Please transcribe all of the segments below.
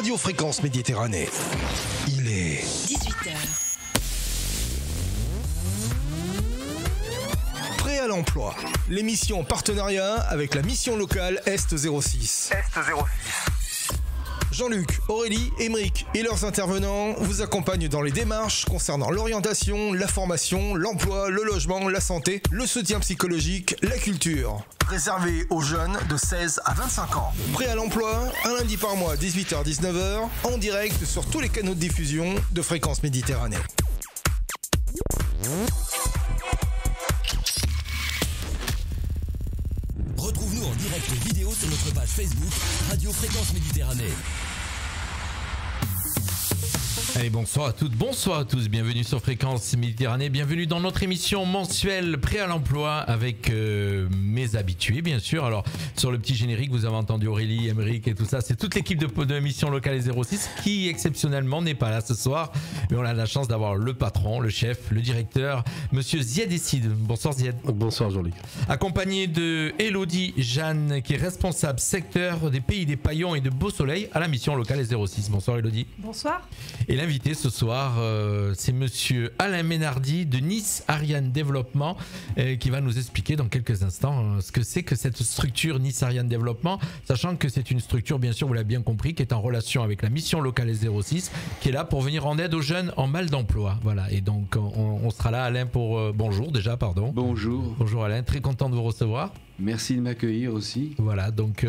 Radio Fréquence Méditerranée. Il est 18h. Prêt à l'emploi. L'émission en partenariat avec la mission locale Est 06. Jean-Luc, Aurélie, Émeric et leurs intervenants vous accompagnent dans les démarches concernant l'orientation, la formation, l'emploi, le logement, la santé, le soutien psychologique, la culture. Réservé aux jeunes de 16 à 25 ans. Prêt à l'emploi, un lundi par mois, 18h-19h, en direct sur tous les canaux de diffusion de Fréquence Méditerranée. Retrouve-nous en direct vidéo sur notre page Facebook Radio Fréquence Méditerranée. Allez, bonsoir à toutes, bonsoir à tous, bienvenue sur Fréquence Méditerranée, bienvenue dans notre émission mensuelle Prêt à l'emploi avec mes habitués bien sûr. Alors sur le petit générique vous avez entendu Aurélie, Émeric et tout ça, c'est toute l'équipe de l'émission locale 06 qui exceptionnellement n'est pas là ce soir, mais on a la chance d'avoir le patron, le chef, le directeur, monsieur Zied Essid. Bonsoir Zied. Bonsoir Jean-Luc. Accompagné de Elodie Jeanne qui est responsable secteur des Pays des Paillons et de Beau Soleil à la mission locale 06. Bonsoir Elodie. Bonsoir. Et l'invité ce soir, c'est monsieur Alain Ménardi de Nice Ariane Développement qui va nous expliquer dans quelques instants ce que c'est que cette structure Nice Ariane Développement, sachant que c'est une structure, bien sûr, vous l'avez bien compris, qui est en relation avec la mission locale 06, qui est là pour venir en aide aux jeunes en mal d'emploi. Voilà, et donc on sera là, Alain, pour... bonjour déjà, pardon. Bonjour. Bonjour Alain, très content de vous recevoir. Merci de m'accueillir aussi. Voilà, donc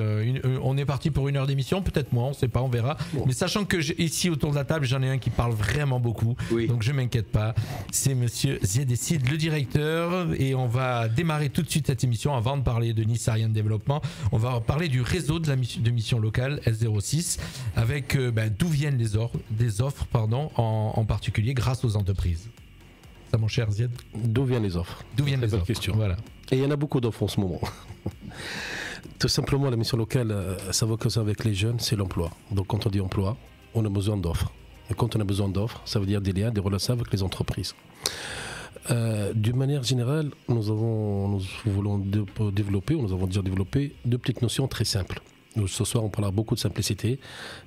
on est parti pour 1 heure d'émission, peut-être moins, on ne sait pas, on verra. Bon. Mais sachant que ici autour de la table, j'en ai un qui parle vraiment beaucoup, oui. Donc je ne m'inquiète pas. C'est monsieur Zied Essid, le directeur, et on va démarrer tout de suite cette émission avant de parler de Nice Ariane Développement. On va parler du réseau de mission locale S06 avec d'où viennent des offres, en particulier grâce aux entreprises. Ça, mon cher Zied. D'où viennent les offres? D'où viennent les offres? Question. Voilà. Et il y en a beaucoup d'offres en ce moment. Tout simplement, la mission locale, ça va causer avec les jeunes, c'est l'emploi. Donc quand on dit emploi, on a besoin d'offres. Et quand on a besoin d'offres, ça veut dire des liens, des relations avec les entreprises. D'une manière générale, nous voulons développer, ou nous avons déjà développé deux petites notions très simples. Donc, ce soir, on parlera beaucoup de simplicité.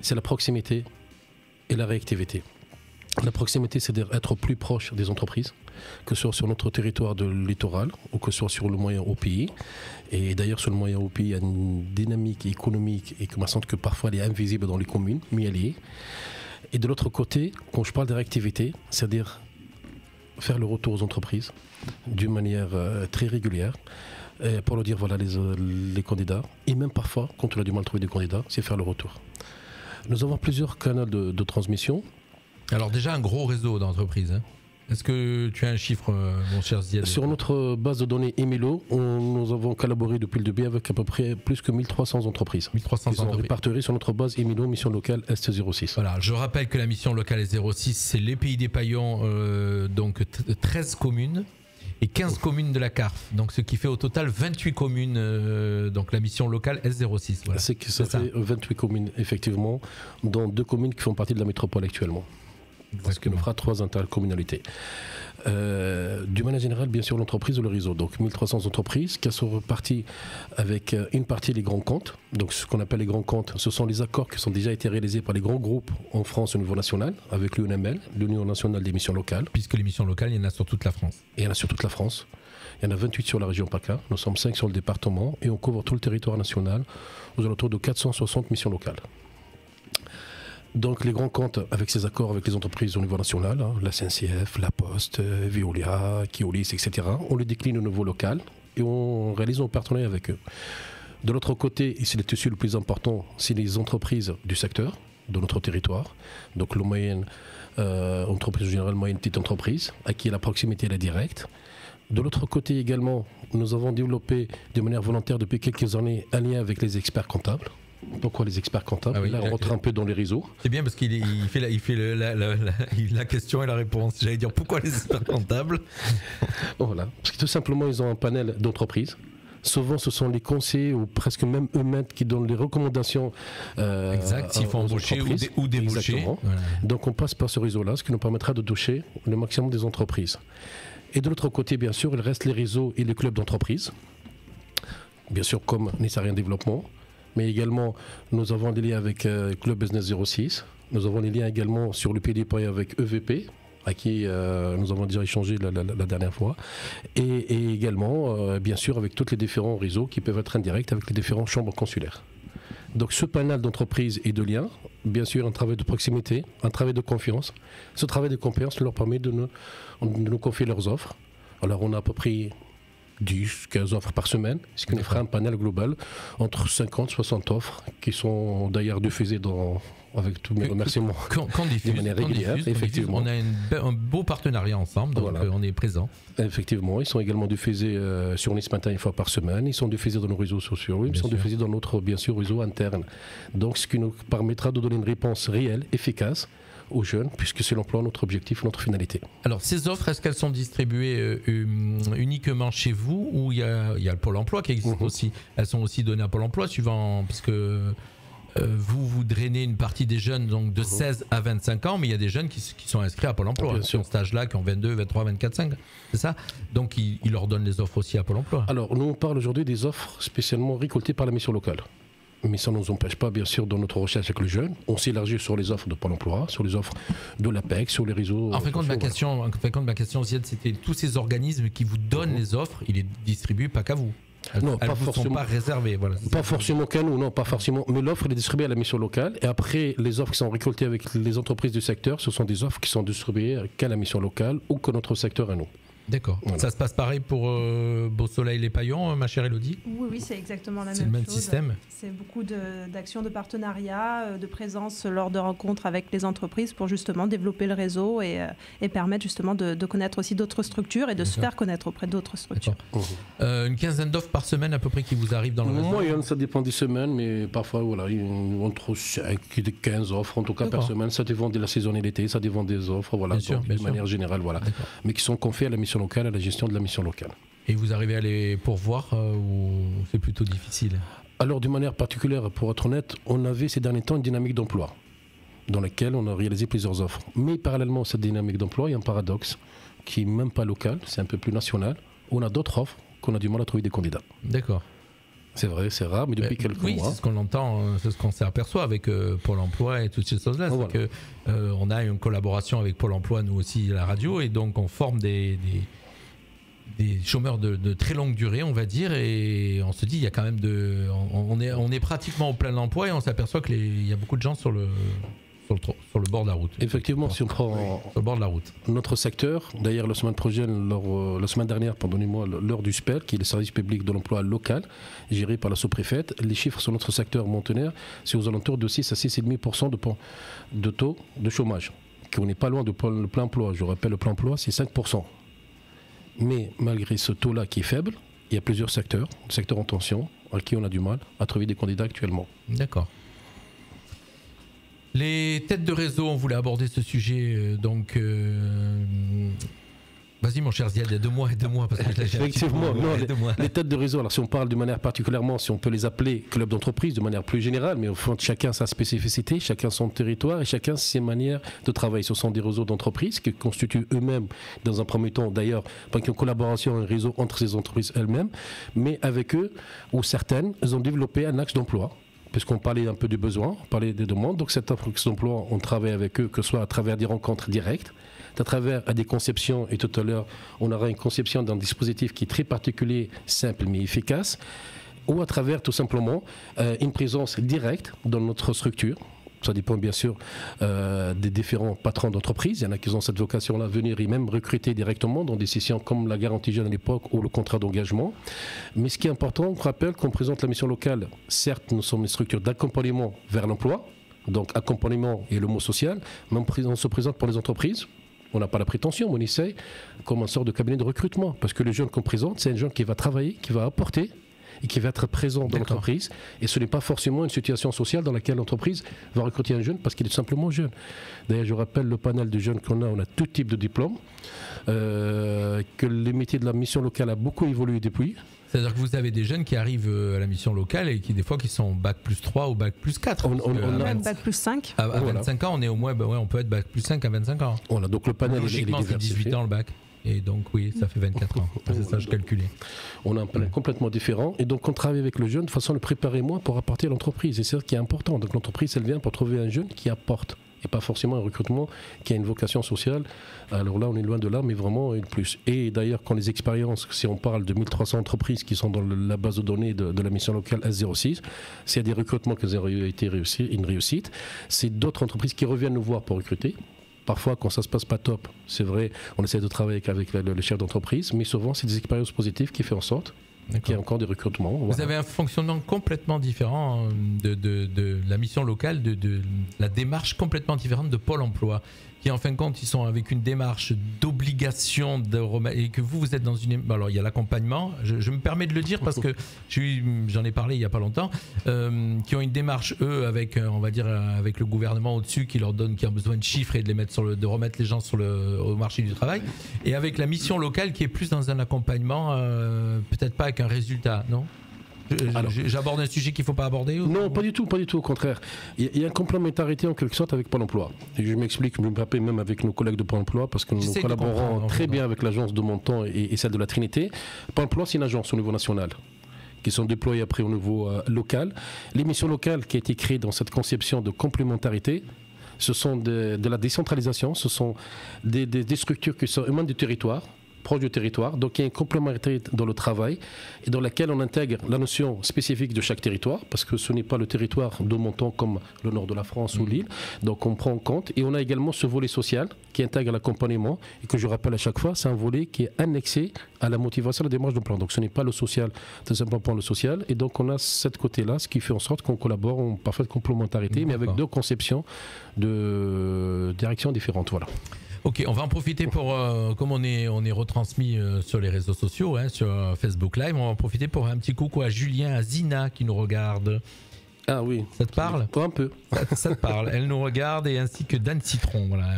C'est la proximité et la réactivité. La proximité, c'est-à-dire être plus proche des entreprises, que ce soit sur notre territoire de littoral ou que ce soit sur le moyen haut pays. Et d'ailleurs, sur le moyen haut pays, il y a une dynamique économique et commerçante que parfois elle est invisible dans les communes, mais elle y est. Et de l'autre côté, quand je parle de réactivité, c'est-à-dire faire le retour aux entreprises d'une manière très régulière, pour leur dire voilà les candidats, et même parfois, quand on a du mal à trouver des candidats, c'est faire le retour. Nous avons plusieurs canaux de transmission. Alors déjà un gros réseau d'entreprises. Hein. Est-ce que tu as un chiffre, mon cher Zied? Sur notre base de données Emilo, nous avons collaboré depuis le début avec à peu près plus que 1300 entreprises. 1300 qui sont répertoriées sur notre base Emilo, mission locale Est 06. Voilà, je rappelle que la mission locale 06, c'est les Pays des Paillons, donc 13 communes et 15 communes de la CARF. Donc ce qui fait au total 28 communes, donc la mission locale S06. Voilà. Ça fait 28 communes, effectivement, dont 2 communes qui font partie de la métropole actuellement. Parce que nous fera 3 intercommunalités. D'une manière générale, bien sûr, l'entreprise ou le réseau. Donc 1300 entreprises qui sont reparties avec une partie des grands comptes. Donc ce qu'on appelle les grands comptes, ce sont les accords qui ont déjà été réalisés par les grands groupes en France au niveau national, avec l'UNML, l'Union nationale des missions locales. Puisque les missions locales, il y en a sur toute la France. Et il y en a sur toute la France. Il y en a 28 sur la région PACA. Nous sommes 5 sur le département et on couvre tout le territoire national aux alentours de 460 missions locales. Donc les grands comptes avec ces accords avec les entreprises au niveau national, la SNCF, la Poste, Veolia, Keolis, etc. On les décline au niveau local et on réalise un partenariat avec eux. De l'autre côté, et c'est le tissu le plus important, c'est les entreprises du secteur, de notre territoire. Donc le moyenne entreprise générale, moyenne petite entreprise, à qui la proximité est la directe. De l'autre côté également, nous avons développé de manière volontaire depuis quelques années un lien avec les experts comptables. Pourquoi les experts comptables? Là, on rentre un peu dans les réseaux. C'est bien parce qu'il fait la question et la réponse. J'allais dire pourquoi les experts comptables? Voilà, parce que tout simplement, ils ont un panel d'entreprises. Souvent, ce sont les conseillers ou presque même eux-mêmes qui donnent les recommandations. Exact, s'il faut embaucher ou débaucher. Voilà. Donc, on passe par ce réseau-là, ce qui nous permettra de toucher le maximum des entreprises. Et de l'autre côté, bien sûr, il reste les réseaux et les clubs d'entreprises. Bien sûr, comme Nice Ariane Développement. mais également nous avons des liens avec Club Business 06. Nous avons des liens également sur le PDP avec EVP, à qui nous avons déjà échangé la dernière fois, et également, bien sûr, avec tous les différents réseaux qui peuvent être indirects avec les différentes chambres consulaires. Donc ce panel d'entreprises et de liens, bien sûr un travail de proximité, un travail de confiance. Ce travail de confiance leur permet de nous confier leurs offres. Alors on a à peu près 10, 15 offres par semaine, ce qui nous fera un panel global entre 50 et 60 offres qui sont d'ailleurs diffusées avec tous mes remerciements de manière régulière. Effectivement. On a un beau partenariat ensemble, donc voilà. On est présent. Effectivement, ils sont également diffusés sur Nice Matin une fois par semaine, ils sont diffusés dans nos réseaux sociaux, ils sont diffusés dans notre, bien sûr, réseau interne. Donc ce qui nous permettra de donner une réponse réelle, efficace aux jeunes, puisque c'est l'emploi notre objectif, notre finalité. Alors ces offres, est-ce qu'elles sont distribuées uniquement chez vous ou il y a le Pôle emploi qui existe aussi? Elles sont aussi données à Pôle emploi suivant, puisque vous drainez une partie des jeunes donc de 16 à 25 ans, mais il y a des jeunes qui sont inscrits à Pôle emploi, qui ont cet âge-là, qui ont 22, 23, 24, 5, c'est ça? Donc ils leur donnent les offres aussi à Pôle emploi. Alors nous on parle aujourd'hui des offres spécialement récoltées par la mission locale. Mais ça ne nous empêche pas, bien sûr, dans notre recherche avec le jeune. On s'élargit sur les offres de Pôle emploi, sur les offres de l'APEC, sur les réseaux. En fin de compte, ma question, c'était tous ces organismes qui vous donnent les offres, ils les distribuent pas qu'à vous. Elles ne sont pas réservées. Voilà, pas forcément qu'à nous, non, pas forcément. Mais l'offre est distribuée à la mission locale. Et après, les offres qui sont récoltées avec les entreprises du secteur, ce sont des offres qui sont distribuées qu'à la mission locale ou que notre secteur à nous. D'accord. Voilà. Ça se passe pareil pour Beau Soleil les Paillons, ma chère Elodie? Oui, c'est exactement la même chose. C'est le même système. C'est beaucoup d'actions de partenariat, de présence lors de rencontres avec les entreprises pour justement développer le réseau et permettre justement de connaître aussi d'autres structures et de se faire connaître auprès d'autres structures. Une quinzaine d'offres par semaine à peu près qui vous arrivent dans le réseau? Moyenne, ça dépend des semaines, mais parfois, voilà, entre 5 et 15 offres en tout cas par semaine. Ça dépend de la saisonnalité, ça dépend des offres, voilà, de manière générale, voilà. Mais qui sont confiées à la mission locale, à la gestion de la mission locale. Et vous arrivez à les pourvoir ou c'est plutôt difficile? Alors, de manière particulière, pour être honnête, on avait ces derniers temps une dynamique d'emploi dans laquelle on a réalisé plusieurs offres. Mais parallèlement à cette dynamique d'emploi, il y a un paradoxe qui n'est même pas local, c'est un peu plus national. On a d'autres offres qu'on a du mal à trouver des candidats. D'accord. C'est vrai, c'est rare, mais depuis quelques mois. Oui, c'est ce qu'on entend, c'est ce qu'on s'aperçoit avec Pôle emploi et toutes ces choses-là. Voilà. C'est qu'on a une collaboration avec Pôle emploi, nous aussi, à la radio, et donc on forme des chômeurs de très longue durée, on va dire, et on se dit, il y a quand même on est pratiquement au plein emploi et on s'aperçoit qu'il y a beaucoup de gens sur le bord de la route. Effectivement, si on prend sur le bord de la route. Notre secteur, d'ailleurs la semaine prochaine, la semaine dernière, pardonnez-moi, lors du SPEL, qui est le service public de l'emploi local, géré par la sous-préfète, les chiffres sur notre secteur montenaire, c'est aux alentours de 6 à 6,5% de taux de chômage, qu'on n'est pas loin du plein emploi. Je rappelle, le plein emploi, c'est 5%. Mais malgré ce taux-là qui est faible, il y a plusieurs secteurs en tension, à qui on a du mal à trouver des candidats actuellement. D'accord. Les têtes de réseau, on voulait aborder ce sujet, donc... Vas-y mon cher Ziad, aide-moi, parce que là, effectivement, les têtes de réseau, alors si on parle de manière particulièrement, si on peut les appeler clubs d'entreprise de manière plus générale, mais au fond chacun sa spécificité, chacun son territoire et chacun ses manières de travail. Ce sont des réseaux d'entreprises qui constituent eux-mêmes, dans un premier temps d'ailleurs, pas qu'une collaboration, un réseau entre ces entreprises elles-mêmes, mais avec eux, ou certaines, elles ont développé un axe d'emploi. Puisqu'on parlait un peu du besoin, on parlait des demandes, donc cet axe d'emploi, on travaille avec eux, que ce soit à travers des rencontres directes, à travers des conceptions, et tout à l'heure, on aura une conception d'un dispositif qui est très particulier, simple mais efficace, ou à travers tout simplement une présence directe dans notre structure. Ça dépend bien sûr des différents patrons d'entreprise. Il y en a qui ont cette vocation-là, venir et même recruter directement dans des sessions comme la garantie jeune à l'époque ou le contrat d'engagement. Mais ce qui est important, on rappelle qu'on présente la mission locale. Certes, nous sommes une structure d'accompagnement vers l'emploi, donc accompagnement et le mot social, mais on se présente pour les entreprises. On n'a pas la prétention, mais on essaye comme un sort de cabinet de recrutement. Parce que le jeune qu'on présente, c'est un jeune qui va travailler, qui va apporter et qui va être présent dans l'entreprise. Et ce n'est pas forcément une situation sociale dans laquelle l'entreprise va recruter un jeune parce qu'il est simplement jeune. D'ailleurs, je rappelle le panel de jeunes qu'on a, on a tout type de diplômes, que les métiers de la mission locale a beaucoup évolué depuis. C'est-à-dire que vous avez des jeunes qui arrivent à la mission locale et qui des fois qui sont bac plus 3 ou bac plus 4. On a même bac plus 5. À 25 ans, on est au moins, on peut être bac plus 5 à 25 ans. Voilà, donc le panel logiquement, c'est 18 ans le bac. Et donc oui, ça fait 24 ans. C'est ça, je calculais. On a un plan complètement différent. Et donc on travaille avec le jeune de façon à le préparer moins pour apporter à l'entreprise. Et c'est ça qui est important. Donc l'entreprise, elle vient pour trouver un jeune qui apporte. Et pas forcément un recrutement qui a une vocation sociale. Alors là, on est loin de là, mais vraiment une plus. Et d'ailleurs, quand les expériences, si on parle de 1300 entreprises qui sont dans la base de données de la mission locale S06, s'il y a des recrutements qui ont été une réussite, c'est d'autres entreprises qui reviennent nous voir pour recruter. Parfois, quand ça ne se passe pas top, c'est vrai, on essaie de travailler avec le chef d'entreprise, mais souvent, c'est des expériences positives qui font en sorte qu'il y ait encore des recrutements. Vous voilà. avez un fonctionnement complètement différent de la mission locale, de la démarche complètement différente de Pôle emploi, qui en fin de compte, ils sont avec une démarche d'obligation de remettre, et que vous êtes dans une... Alors il y a l'accompagnement, je me permets de le dire parce que j'en ai parlé il n'y a pas longtemps, qui ont une démarche, eux, avec, on va dire, avec le gouvernement au-dessus, qui leur donne, qui a besoin de chiffres et de les mettre de remettre les gens au marché du travail, et avec la mission locale qui est plus dans un accompagnement, peut-être pas avec un résultat, non ? J'aborde un sujet qu'il ne faut pas aborder ou... Non, pas du tout, au contraire. Il y a une complémentarité en quelque sorte avec Pôle emploi. Et je m'explique, je me rappelle même avec nos collègues de Pôle emploi, parce que nous collaborons très bien avec l'agence de Montant et celle de la Trinité. Pôle emploi, c'est une agence au niveau national, qui sont déployées après au niveau local. Les missions locales qui a été créée dans cette conception de complémentarité, ce sont de la décentralisation, ce sont des structures qui sont humaines du territoire, proche du territoire, donc il y a une complémentarité dans le travail et dans laquelle on intègre la notion spécifique de chaque territoire, parce que ce n'est pas le territoire de Montant comme le nord de la France ou l'île, donc on prend en compte, et on a également ce volet social qui intègre l'accompagnement, et que je rappelle à chaque fois, c'est un volet qui est annexé à la motivation, à la démarche de plan, donc ce n'est pas le social, c'est simplement le social, et donc on a cette côté-là, ce qui fait en sorte qu'on collabore en parfaite complémentarité, mais avec deux conceptions de directions différentes, voilà. Ok, on va en profiter pour, comme on est retransmis sur les réseaux sociaux, hein, sur Facebook Live, on va en profiter pour un petit coucou à Julien, à Zina qui nous regarde. Ah oui. Ça te parle ? Un peu. Ça te parle. Elle nous regarde, et ainsi que Dan Citron. Voilà,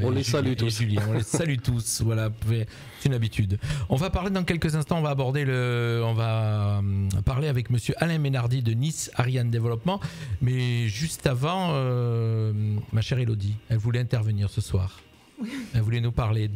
on les salue tous. Julien, on les salue tous. Voilà, c'est une habitude. On va parler dans quelques instants, on va parler avec monsieur Alain Ménardi de Nice Ariane Développement. Mais juste avant, ma chère Elodie, elle voulait intervenir ce soir. Elle voulait nous parler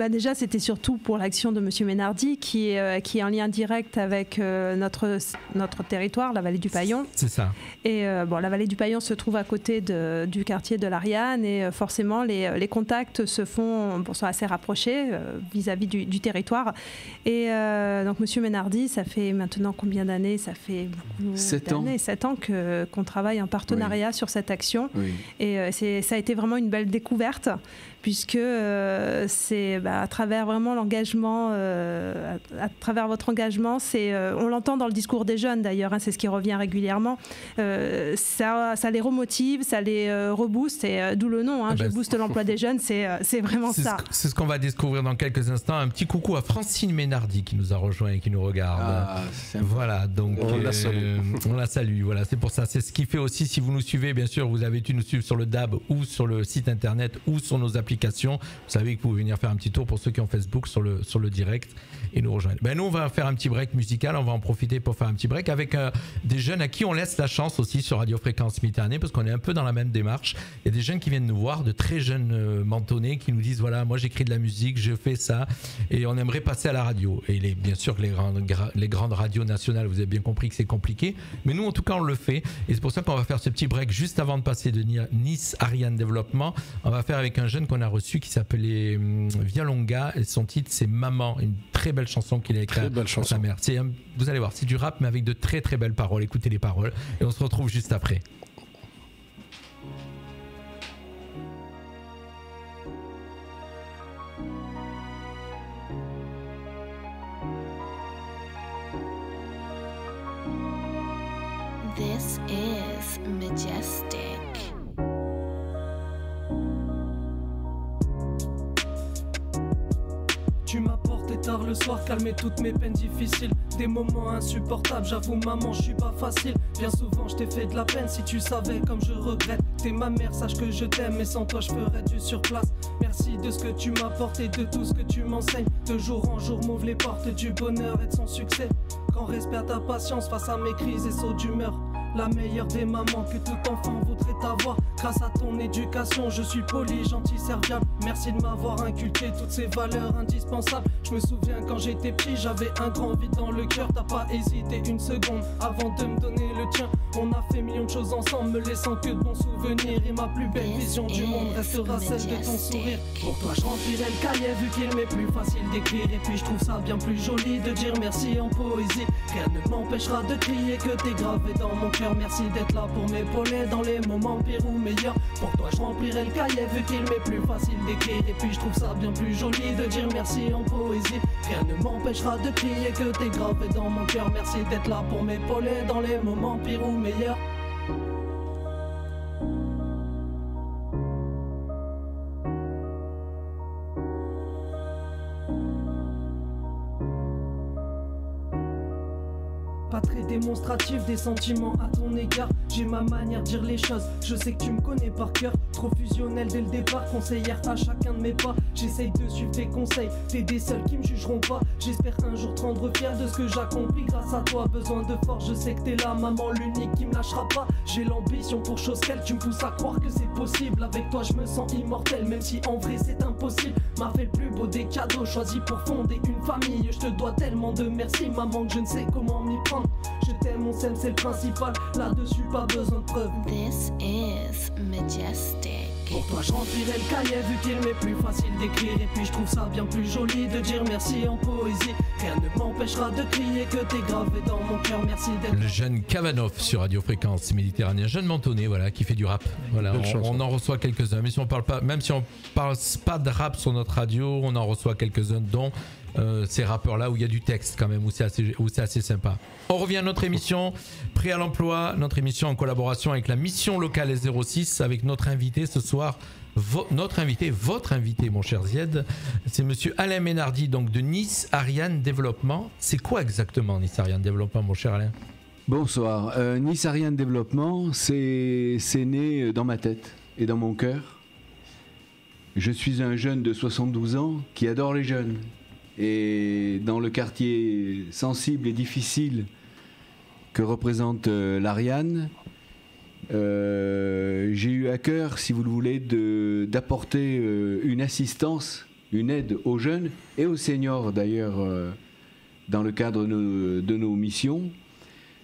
déjà, c'était surtout pour l'action de monsieur Ménardi qui est en lien direct avec notre territoire, la vallée du Paillon. C'est ça. Et la vallée du Paillon se trouve à côté du quartier de l'Ariane, et forcément les contacts sont assez rapprochés vis-à-vis du territoire. Et donc monsieur Ménardi, ça fait maintenant combien d'années ? Ça fait beaucoup 7 ans. 7 ans qu'on travaille en partenariat sur cette action. Oui. Et ça a été vraiment une belle découverte, puisque c'est à travers vraiment l'engagement, à travers votre engagement, on l'entend dans le discours des jeunes d'ailleurs, hein, c'est ce qui revient régulièrement, ça les remotive, ça les rebooste, et d'où le nom, hein, je booste l'emploi des jeunes, c'est vraiment ça. C'est ce qu'on va découvrir dans quelques instants. Un petit coucou à Francine Ménardi qui nous a rejoint et qui nous regarde. Voilà, donc on la salue. Voilà, c'est pour ça, c'est ce qui fait aussi, si vous nous suivez, bien sûr, vous avez pu nous suivre sur le DAB ou sur le site internet ou sur nos applications. Vous savez que vous pouvez venir faire un petit tour pour ceux qui ont Facebook sur le direct et nous rejoindre. Nous, on va faire un petit break musical. On va en profiter pour faire un petit break avec des jeunes à qui on laisse la chance aussi sur Radio Fréquence Méditerranée, parce qu'on est un peu dans la même démarche. Il y a des jeunes qui viennent nous voir, de très jeunes mentonnés, qui nous disent voilà, moi j'écris de la musique, je fais ça et on aimerait passer à la radio. Et bien sûr que les grandes radios nationales, vous avez bien compris que c'est compliqué, mais nous en tout cas on le fait, et c'est pour ça qu'on va faire ce petit break juste avant de passer de Nice Ariane Développement. On va faire avec un jeune qu'on a reçu qui s'appelait Vialonga, et son titre c'est Maman, une très belle chanson qu'il a écrite pour sa mère. Vous allez voir, c'est du rap mais avec de très très belles paroles. Écoutez les paroles et on se retrouve juste après. This is Majestic. Tu m'as porté tard le soir, calmé toutes mes peines difficiles. Des moments insupportables, j'avoue maman, je suis pas facile. Bien souvent je t'ai fait de la peine, si tu savais comme je regrette. T'es ma mère, sache que je t'aime, mais sans toi je ferais du surplace. Merci de ce que tu m'apportes et de tout ce que tu m'enseignes. De jour en jour m'ouvre les portes du bonheur et de son succès. Grand respect à ta patience face à mes crises et sauts d'humeur. la meilleure des mamans que tout enfant voudrait avoir. Grâce à ton éducation, je suis poli, gentil, serviable. Merci de m'avoir inculqué toutes ces valeurs indispensables. Je me souviens quand j'étais petit, j'avais un grand vide dans le cœur. T'as pas hésité une seconde avant de me donner le tien. On a fait millions de choses ensemble, me laissant que de bons souvenirs. Et ma plus belle vision du monde restera celle de ton sourire. Pour toi, je remplirai le cahier vu qu'il m'est plus facile d'écrire. Et puis je trouve ça bien plus joli de dire merci en poésie. Rien ne m'empêchera de crier que t'es gravé dans mon cœur. Merci d'être là pour m'épauler dans les moments pires ou meilleurs. Pour toi, je remplirai le cahier vu qu'il m'est plus facile d'écrire. Et puis je trouve ça bien plus joli de dire merci en poésie. Rien ne m'empêchera de crier que t'es gravé dans mon cœur. Merci d'être là pour m'épauler dans les moments pires ou meilleurs. Pas très démonstratif des sentiments à ton égard. J'ai ma manière de dire les choses, je sais que tu me connais par cœur. Trop fusionnel dès le départ, conseillère à chacun de mes pas. J'essaye de suivre tes conseils, t'es des seuls qui me jugeront pas. J'espère un jour te rendre fier de ce que j'accomplis grâce à toi. Besoin de force, je sais que t'es là, maman, l'unique qui me lâchera pas. J'ai l'ambition pour chose qu'elle, tu me pousses à croire que c'est possible. Avec toi je me sens immortel, même si en vrai c'est impossible. M'a fait le plus beau des cadeaux, choisi pour fonder une famille. Je te dois tellement de merci, maman, que je ne sais comment m'y prendre. Je t'aime, on s'aime, c'est le principal. Là-dessus, pas besoin de preuves. This is majestic. Pour toi, je remplirai le cahier vu qu'il m'est plus facile d'écrire. Et puis, je trouve ça bien plus joli de dire merci en poésie. Rien ne m'empêchera de crier que t'es gravé dans mon cœur. Merci d'être. Le jeune Kavanov sur Radio Fréquence Méditerranée, jeune mentonné, voilà, qui fait du rap. Voilà, on en reçoit quelques-uns. Mais si on parle pas, même si on parle pas de rap sur notre radio, on en reçoit quelques-uns, dont ces rappeurs-là où il y a du texte quand même, où c'est assez sympa. On revient à notre émission Prêt à l'emploi, notre émission en collaboration avec la mission locale S06, avec notre invité ce soir, votre invité mon cher Zied, c'est monsieur Alain Ménardi, donc de Nice Ariane Développement. C'est quoi exactement Nice Ariane Développement, mon cher Alain? Bonsoir. Nice Ariane Développement, c'est né dans ma tête et dans mon cœur. Je suis un jeune de 72 ans qui adore les jeunes. Et dans le quartier sensible et difficile que représente l'Ariane, j'ai eu à cœur, si vous le voulez, d'apporter une assistance, une aide aux jeunes et aux seniors d'ailleurs, dans le cadre de nos missions.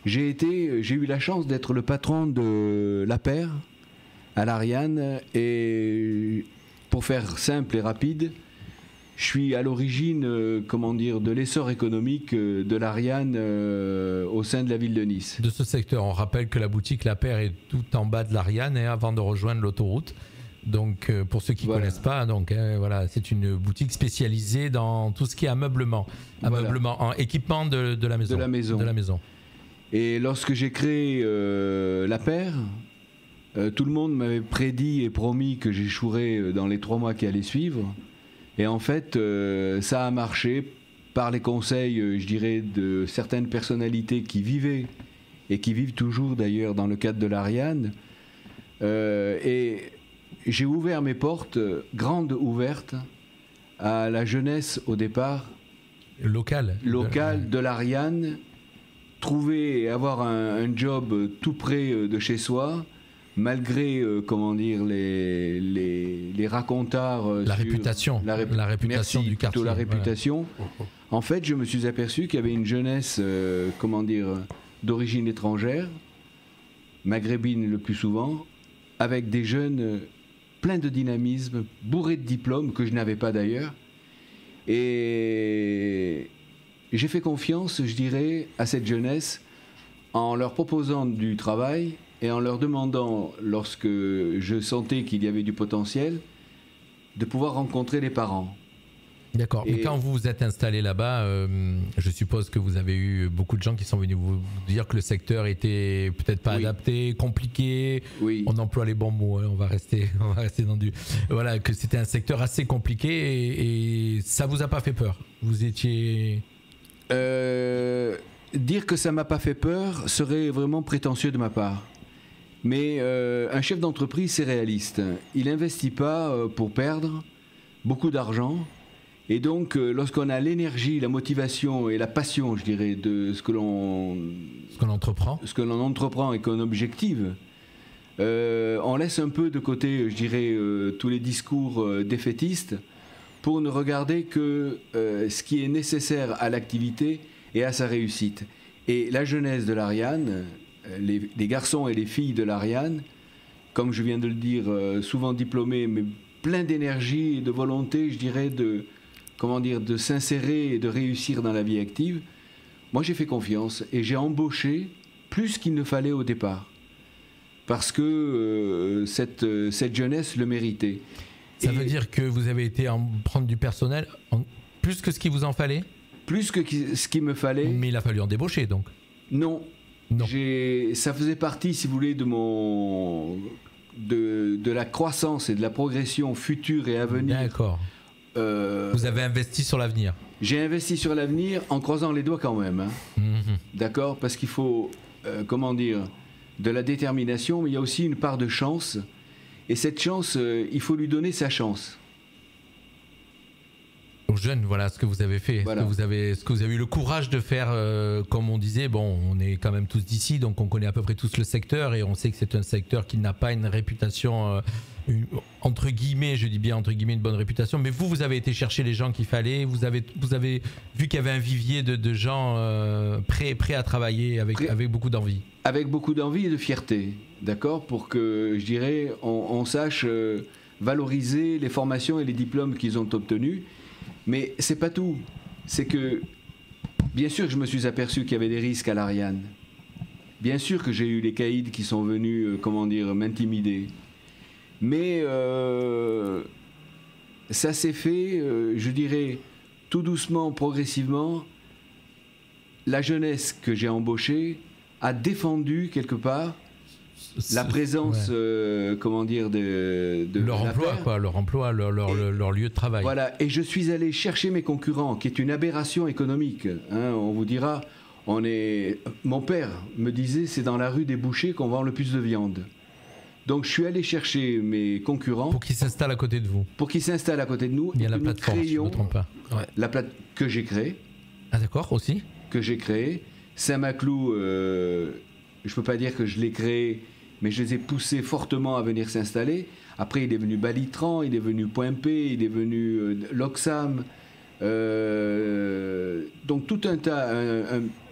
J'ai eu la chance d'être le patron de l'APER à l'Ariane, et pour faire simple et rapide, je suis à l'origine, de l'essor économique de l'Ariane au sein de la ville de Nice. De ce secteur, on rappelle que la boutique La Paire est tout en bas de l'Ariane, avant de rejoindre l'autoroute. Donc, pour ceux qui ne connaissent pas, voilà, c'est une boutique spécialisée dans tout ce qui est ameublement, en équipement de la maison. De la maison. Et lorsque j'ai créé La Paire, tout le monde m'avait prédit et promis que j'échouerais dans les 3 mois qui allaient suivre. Et en fait, ça a marché par les conseils, je dirais, de certaines personnalités qui vivaient et qui vivent toujours d'ailleurs dans le cadre de l'Ariane. Et j'ai ouvert mes portes, grandes ouvertes, à la jeunesse au départ. Locale de l'Ariane. Trouver et avoir un job tout près de chez soi. Malgré, les racontards... La réputation du quartier. La réputation. Voilà. En fait, je me suis aperçu qu'il y avait une jeunesse, d'origine étrangère, maghrébine le plus souvent, avec des jeunes pleins de dynamisme, bourrés de diplômes, que je n'avais pas d'ailleurs. Et j'ai fait confiance, je dirais, à cette jeunesse en leur proposant du travail et en leur demandant, lorsque je sentais qu'il y avait du potentiel, de pouvoir rencontrer les parents. D'accord. Mais quand vous vous êtes installé là-bas, je suppose que vous avez eu beaucoup de gens qui sont venus vous dire que le secteur était peut-être pas adapté, compliqué. Oui. On emploie les bons mots, hein, on va rester dans du... Voilà, que c'était un secteur assez compliqué et ça vous a pas fait peur? Vous étiez... Dire que ça m'a pas fait peur serait vraiment prétentieux de ma part. Mais un chef d'entreprise, c'est réaliste. Il n'investit pas pour perdre beaucoup d'argent. Et donc, lorsqu'on a l'énergie, la motivation et la passion, je dirais, de ce que l'on entreprend et qu'on objective, on laisse un peu de côté, je dirais, tous les discours défaitistes pour ne regarder que ce qui est nécessaire à l'activité et à sa réussite. Et la jeunesse de l'Ariane, les garçons et les filles de l'Ariane, comme je viens de le dire, souvent diplômés, mais plein d'énergie et de volonté, je dirais, de s'insérer et de réussir dans la vie active, moi j'ai fait confiance et j'ai embauché plus qu'il ne fallait au départ. Parce que cette jeunesse le méritait. Ça veut dire que vous avez été prendre du personnel plus que ce qu'il vous en fallait ? Plus que ce qu'il me fallait. Mais il a fallu en débaucher donc ? Non. Ça faisait partie, si vous voulez, de la croissance et de la progression future et à venir. D'accord. Vous avez investi sur l'avenir. J'ai investi sur l'avenir en croisant les doigts quand même. Hein. D'accord ? Parce qu'il faut, de la détermination, mais il y a aussi une part de chance. Et cette chance, il faut lui donner sa chance. Aux jeunes, voilà ce que vous avez fait, voilà. ce que vous avez eu le courage de faire, comme on disait, bon, on est quand même tous d'ici, donc on connaît à peu près tous le secteur et on sait que c'est un secteur qui n'a pas une réputation, entre guillemets, je dis bien entre guillemets, une bonne réputation, mais vous avez été chercher les gens qu'il fallait, vous avez vu qu'il y avait un vivier de gens prêts à travailler avec beaucoup d'envie. Avec beaucoup d'envie et de fierté, d'accord, pour que, je dirais, on sache valoriser les formations et les diplômes qu'ils ont obtenus. Mais c'est pas tout. C'est que, bien sûr que je me suis aperçu qu'il y avait des risques à l'Ariane. Bien sûr que j'ai eu les caïds qui sont venus, m'intimider. Mais ça s'est fait, je dirais, tout doucement, progressivement. La jeunesse que j'ai embauchée a défendu quelque part la présence, de leur emploi, leur lieu de travail. Voilà, et je suis allé chercher mes concurrents, qui est une aberration économique. Hein, on vous dira, mon père me disait, c'est dans la rue des bouchers qu'on vend le plus de viande. Donc je suis allé chercher mes concurrents. Pour qu'ils s'installent à côté de vous. Pour qu'ils s'installent à côté de nous. Il y a la plateforme, si je ne me trompe pas. Ouais. La que j'ai créée. Ah d'accord, aussi. Que j'ai créée. Saint-Maclou, je ne peux pas dire que je l'ai créé, mais je les ai poussés fortement à venir s'installer. Après, il est venu Balitran, il est venu Point P, il est venu Loxam. Donc tout un tas,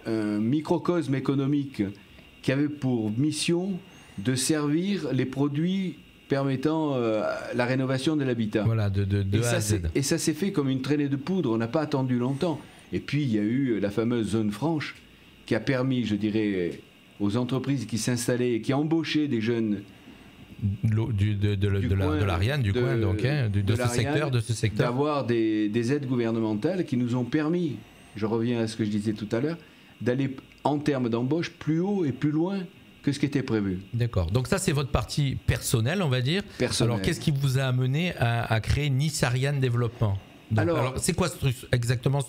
un microcosme économique qui avait pour mission de servir les produits permettant la rénovation de l'habitat. Voilà, de A à Z. Et ça s'est fait comme une traînée de poudre, on n'a pas attendu longtemps. Et puis, il y a eu la fameuse zone franche qui a permis, je dirais, aux entreprises qui s'installaient et qui embauchaient des jeunes de l'Ariane, du coin, donc, de ce secteur, d'avoir des aides gouvernementales qui nous ont permis, je reviens à ce que je disais tout à l'heure, d'aller en termes d'embauche plus haut et plus loin que ce qui était prévu. D'accord. Donc ça, c'est votre partie personnelle, on va dire. Personnelle. Alors, qu'est-ce qui vous a amené à créer Nice Ariane Développement ? Alors, c'est quoi exactement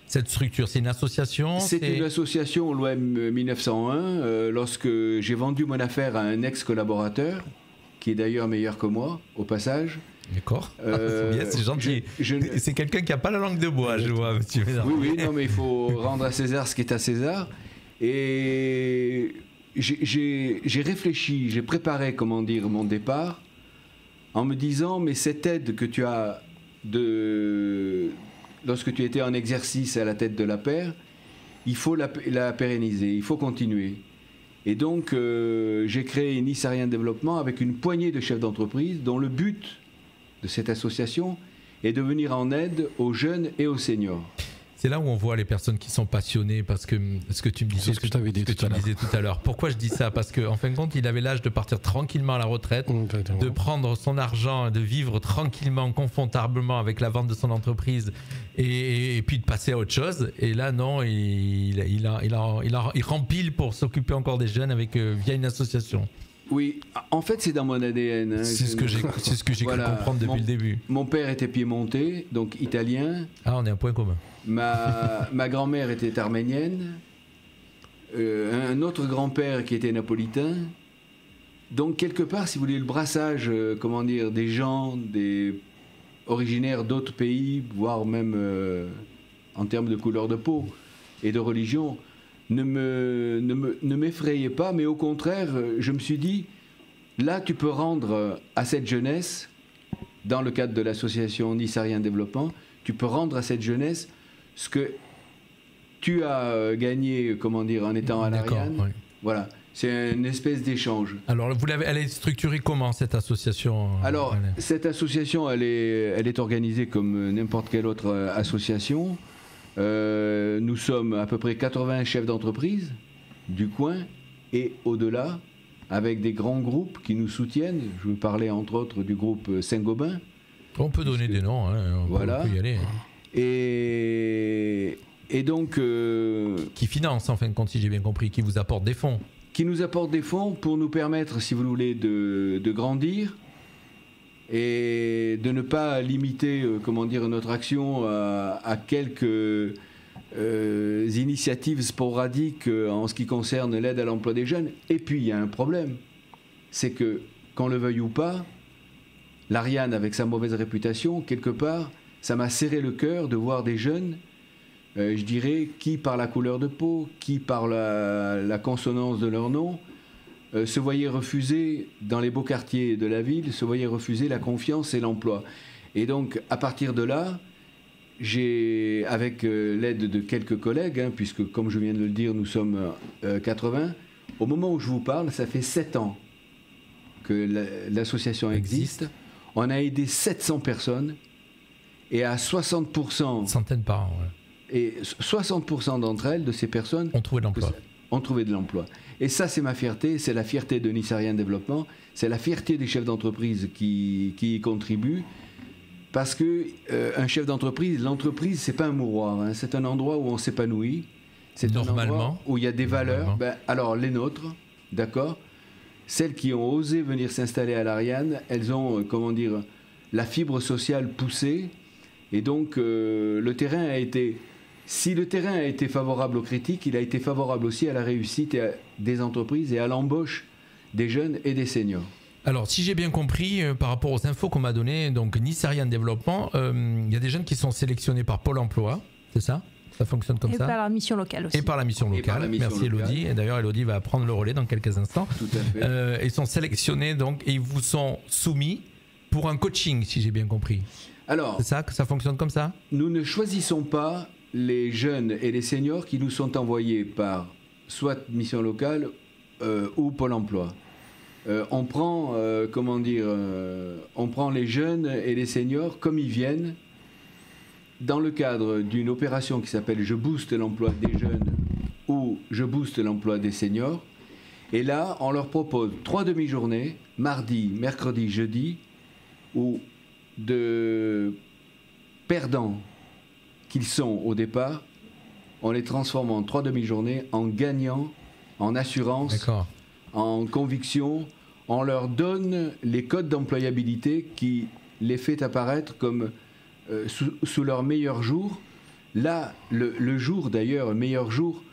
cette structure ? C'est une association ? C'est une association loi 1901. Lorsque j'ai vendu mon affaire à un ex-collaborateur, qui est d'ailleurs meilleur que moi, au passage. D'accord. C'est gentil. C'est quelqu'un qui n'a pas la langue de bois, je vois, monsieur. Oui, non, mais il faut rendre à César ce qui est à César. Et j'ai réfléchi, j'ai préparé, mon départ, en me disant, mais cette aide que tu as lorsque tu étais en exercice à la tête de la paire, il faut la pérenniser, il faut continuer. Et donc, j'ai créé Nice Ariane Développement avec une poignée de chefs d'entreprise dont le but de cette association est de venir en aide aux jeunes et aux seniors. C'est là où on voit les personnes qui sont passionnées, parce que ce que tu me disais, disais tout à l'heure. Pourquoi je dis ça ? Parce qu'en fin de compte, il avait l'âge de partir tranquillement à la retraite, de prendre son argent, de vivre tranquillement, confortablement avec la vente de son entreprise, et puis de passer à autre chose. Et là, non, il rempile pour s'occuper encore des jeunes via une association. Oui, en fait, c'est dans mon ADN. Hein. C'est ce que j'ai cru comprendre depuis le début. Mon père était piémontais, donc italien. Ah, on est un point commun. Ma grand-mère était arménienne. Un autre grand-père qui était napolitain. Donc, quelque part, si vous voulez, le brassage, des gens, originaires d'autres pays, voire même en termes de couleur de peau et de religion, ne m'effrayait pas, mais au contraire, je me suis dit, là, tu peux rendre à cette jeunesse, dans le cadre de l'association Nissarien Développement, tu peux rendre à cette jeunesse ce que tu as gagné, comment dire, en étant à l'Ariane. Oui. Voilà, c'est une espèce d'échange. Alors, elle est structurée comment, cette association? Alors, cette association, elle est organisée comme n'importe quelle autre association. Nous sommes à peu près 80 chefs d'entreprise du coin et au-delà, avec des grands groupes qui nous soutiennent. Je veux parler entre autres du groupe Saint-Gobain. On peut donner des noms, hein, on peut y aller. Et donc... qui finance, en fin de compte, si j'ai bien compris, qui vous apporte des fonds. Qui nous apporte des fonds pour nous permettre, si vous voulez, de grandir et de ne pas limiter, comment dire, notre action à quelques initiatives sporadiques en ce qui concerne l'aide à l'emploi des jeunes. Et puis, il y a un problème, c'est que, qu'on le veuille ou pas, l'Ariane, avec sa mauvaise réputation, quelque part, ça m'a serré le cœur de voir des jeunes, je dirais, qui par la couleur de peau, qui par la consonance de leur nom, se voyaient refuser, dans les beaux quartiers de la ville, se voyaient refuser la confiance et l'emploi. Et donc, à partir de là, j'ai, avec l'aide de quelques collègues, hein, puisque, comme je viens de le dire, nous sommes 80, au moment où je vous parle, ça fait 7 ans que l'association existe. On a aidé 700 personnes, et à 60%... Centaines par an, ouais. Et 60% d'entre elles, de ces personnes... ont trouvé de l'emploi. Ont trouvé de l'emploi. Et ça, c'est ma fierté, c'est la fierté de Nissarien Développement, c'est la fierté des chefs d'entreprise qui y contribuent, parce que un chef d'entreprise, l'entreprise, c'est pas un mouroir, hein, c'est un endroit où on s'épanouit, c'est un endroit où il y a des valeurs, alors les nôtres, d'accord, celles qui ont osé venir s'installer à l'Ariane, elles ont, comment dire, la fibre sociale poussée, et donc le terrain a été... Si le terrain a été favorable aux critiques, il a été favorable aussi à la réussite des entreprises et à l'embauche des jeunes et des seniors. Alors, si j'ai bien compris, par rapport aux infos qu'on m'a données, donc Nissarien Développement, il y a des jeunes qui sont sélectionnés par Pôle emploi, c'est ça? Ça fonctionne comme ça? Et par la mission locale aussi. Et par la mission locale. Merci Elodie. Et d'ailleurs, Elodie va prendre le relais dans quelques instants. Tout à fait. Ils sont sélectionnés donc, et ils vous sont soumis pour un coaching, si j'ai bien compris. Alors, c'est ça, que ça fonctionne comme ça? Nous ne choisissons pas les jeunes et les seniors qui nous sont envoyés par soit mission locale ou Pôle emploi. On prend, on prend les jeunes et les seniors comme ils viennent dans le cadre d'une opération qui s'appelle « Je booste l'emploi des jeunes » ou « Je booste l'emploi des seniors ». Et là, on leur propose 3 demi-journées, mardi, mercredi, jeudi, où de perdants qu'ils sont au départ, on les transforme en 3 demi-journées en gagnants, en assurance, en conviction. On leur donne les codes d'employabilité qui les fait apparaître comme sous leur meilleur jour. Là, le jour d'ailleurs, le meilleur jour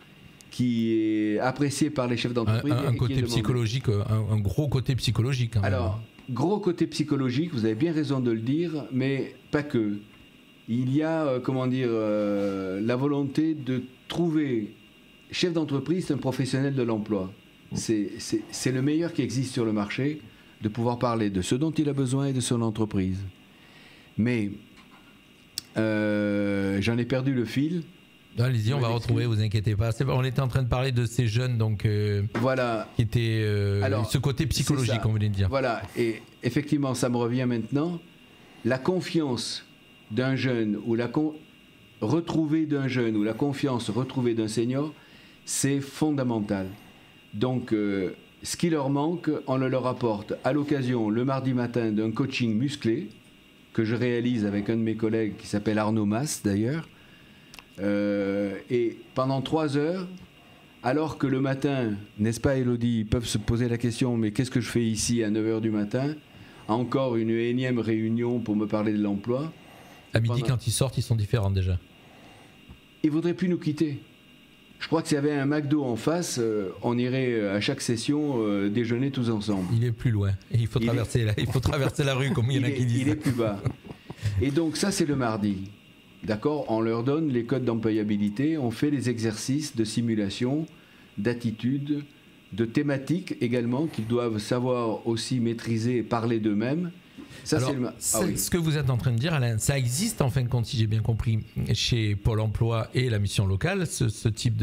qui est apprécié par les chefs d'entreprise. Un côté psychologique, un gros côté psychologique. Quand même. Alors, gros côté psychologique, vous avez bien raison de le dire, mais pas que. Il y a, la volonté de trouver... Chef d'entreprise, c'est un professionnel de l'emploi. C'est le meilleur qui existe sur le marché, de pouvoir parler de ce dont il a besoin et de son entreprise. Mais j'en ai perdu le fil. Allez-y, on va retrouver, vous inquiétez pas. On était en train de parler de ces jeunes donc, voilà. Qui étaient... Alors, ce côté psychologique, on venait de dire. Voilà, et effectivement, ça me revient maintenant. La confiance d'un jeune ou retrouvée d'un jeune ou la confiance retrouvée d'un senior, c'est fondamental. Donc, ce qui leur manque, on le leur apporte à l'occasion, le mardi matin, d'un coaching musclé que je réalise avec un de mes collègues qui s'appelle Arnaud Mas, d'ailleurs. Et pendant 3 heures, alors que le matin, n'est-ce pas Elodie, ils peuvent se poser la question, mais qu'est-ce que je fais ici à 9h du matin? Encore une énième réunion pour me parler de l'emploi. À midi, quand ils sortent, ils sont différents déjà. Ils ne voudraient plus nous quitter. Je crois que s'il y avait un McDo en face, on irait à chaque session déjeuner tous ensemble. Il est plus loin. Et il faut traverser la rue, comme il y en a qui disent. Il est plus bas. Et donc ça, c'est le mardi. D'accord ? On leur donne les codes d'employabilité, on fait les exercices de simulation, d'attitude, de thématiques également qu'ils doivent savoir aussi maîtriser et parler d'eux-mêmes. Ça, Alors, ce que vous êtes en train de dire, Alain, ça existe en fin de compte, si j'ai bien compris, chez Pôle emploi et la mission locale, ce type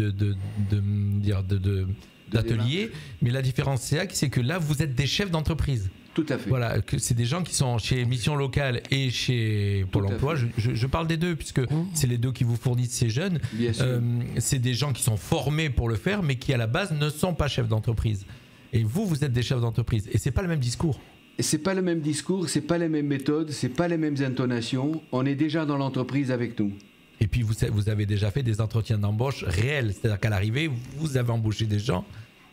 d'atelier. Mais la différence, c'est que là, vous êtes des chefs d'entreprise. Tout à fait. Voilà, que c'est des gens qui sont chez Mission Locale et chez Pôle emploi. Je parle des deux, puisque c'est les deux qui vous fournissent ces jeunes. Bien sûr. C'est des gens qui sont formés pour le faire, mais qui à la base ne sont pas chefs d'entreprise. Et vous êtes des chefs d'entreprise. Et c'est pas le même discours. C'est pas le même discours, c'est pas les mêmes méthodes, c'est pas les mêmes intonations. On est déjà dans l'entreprise avec nous. Et puis vous avez déjà fait des entretiens d'embauche réels, c'est-à-dire qu'à l'arrivée, vous avez embauché des gens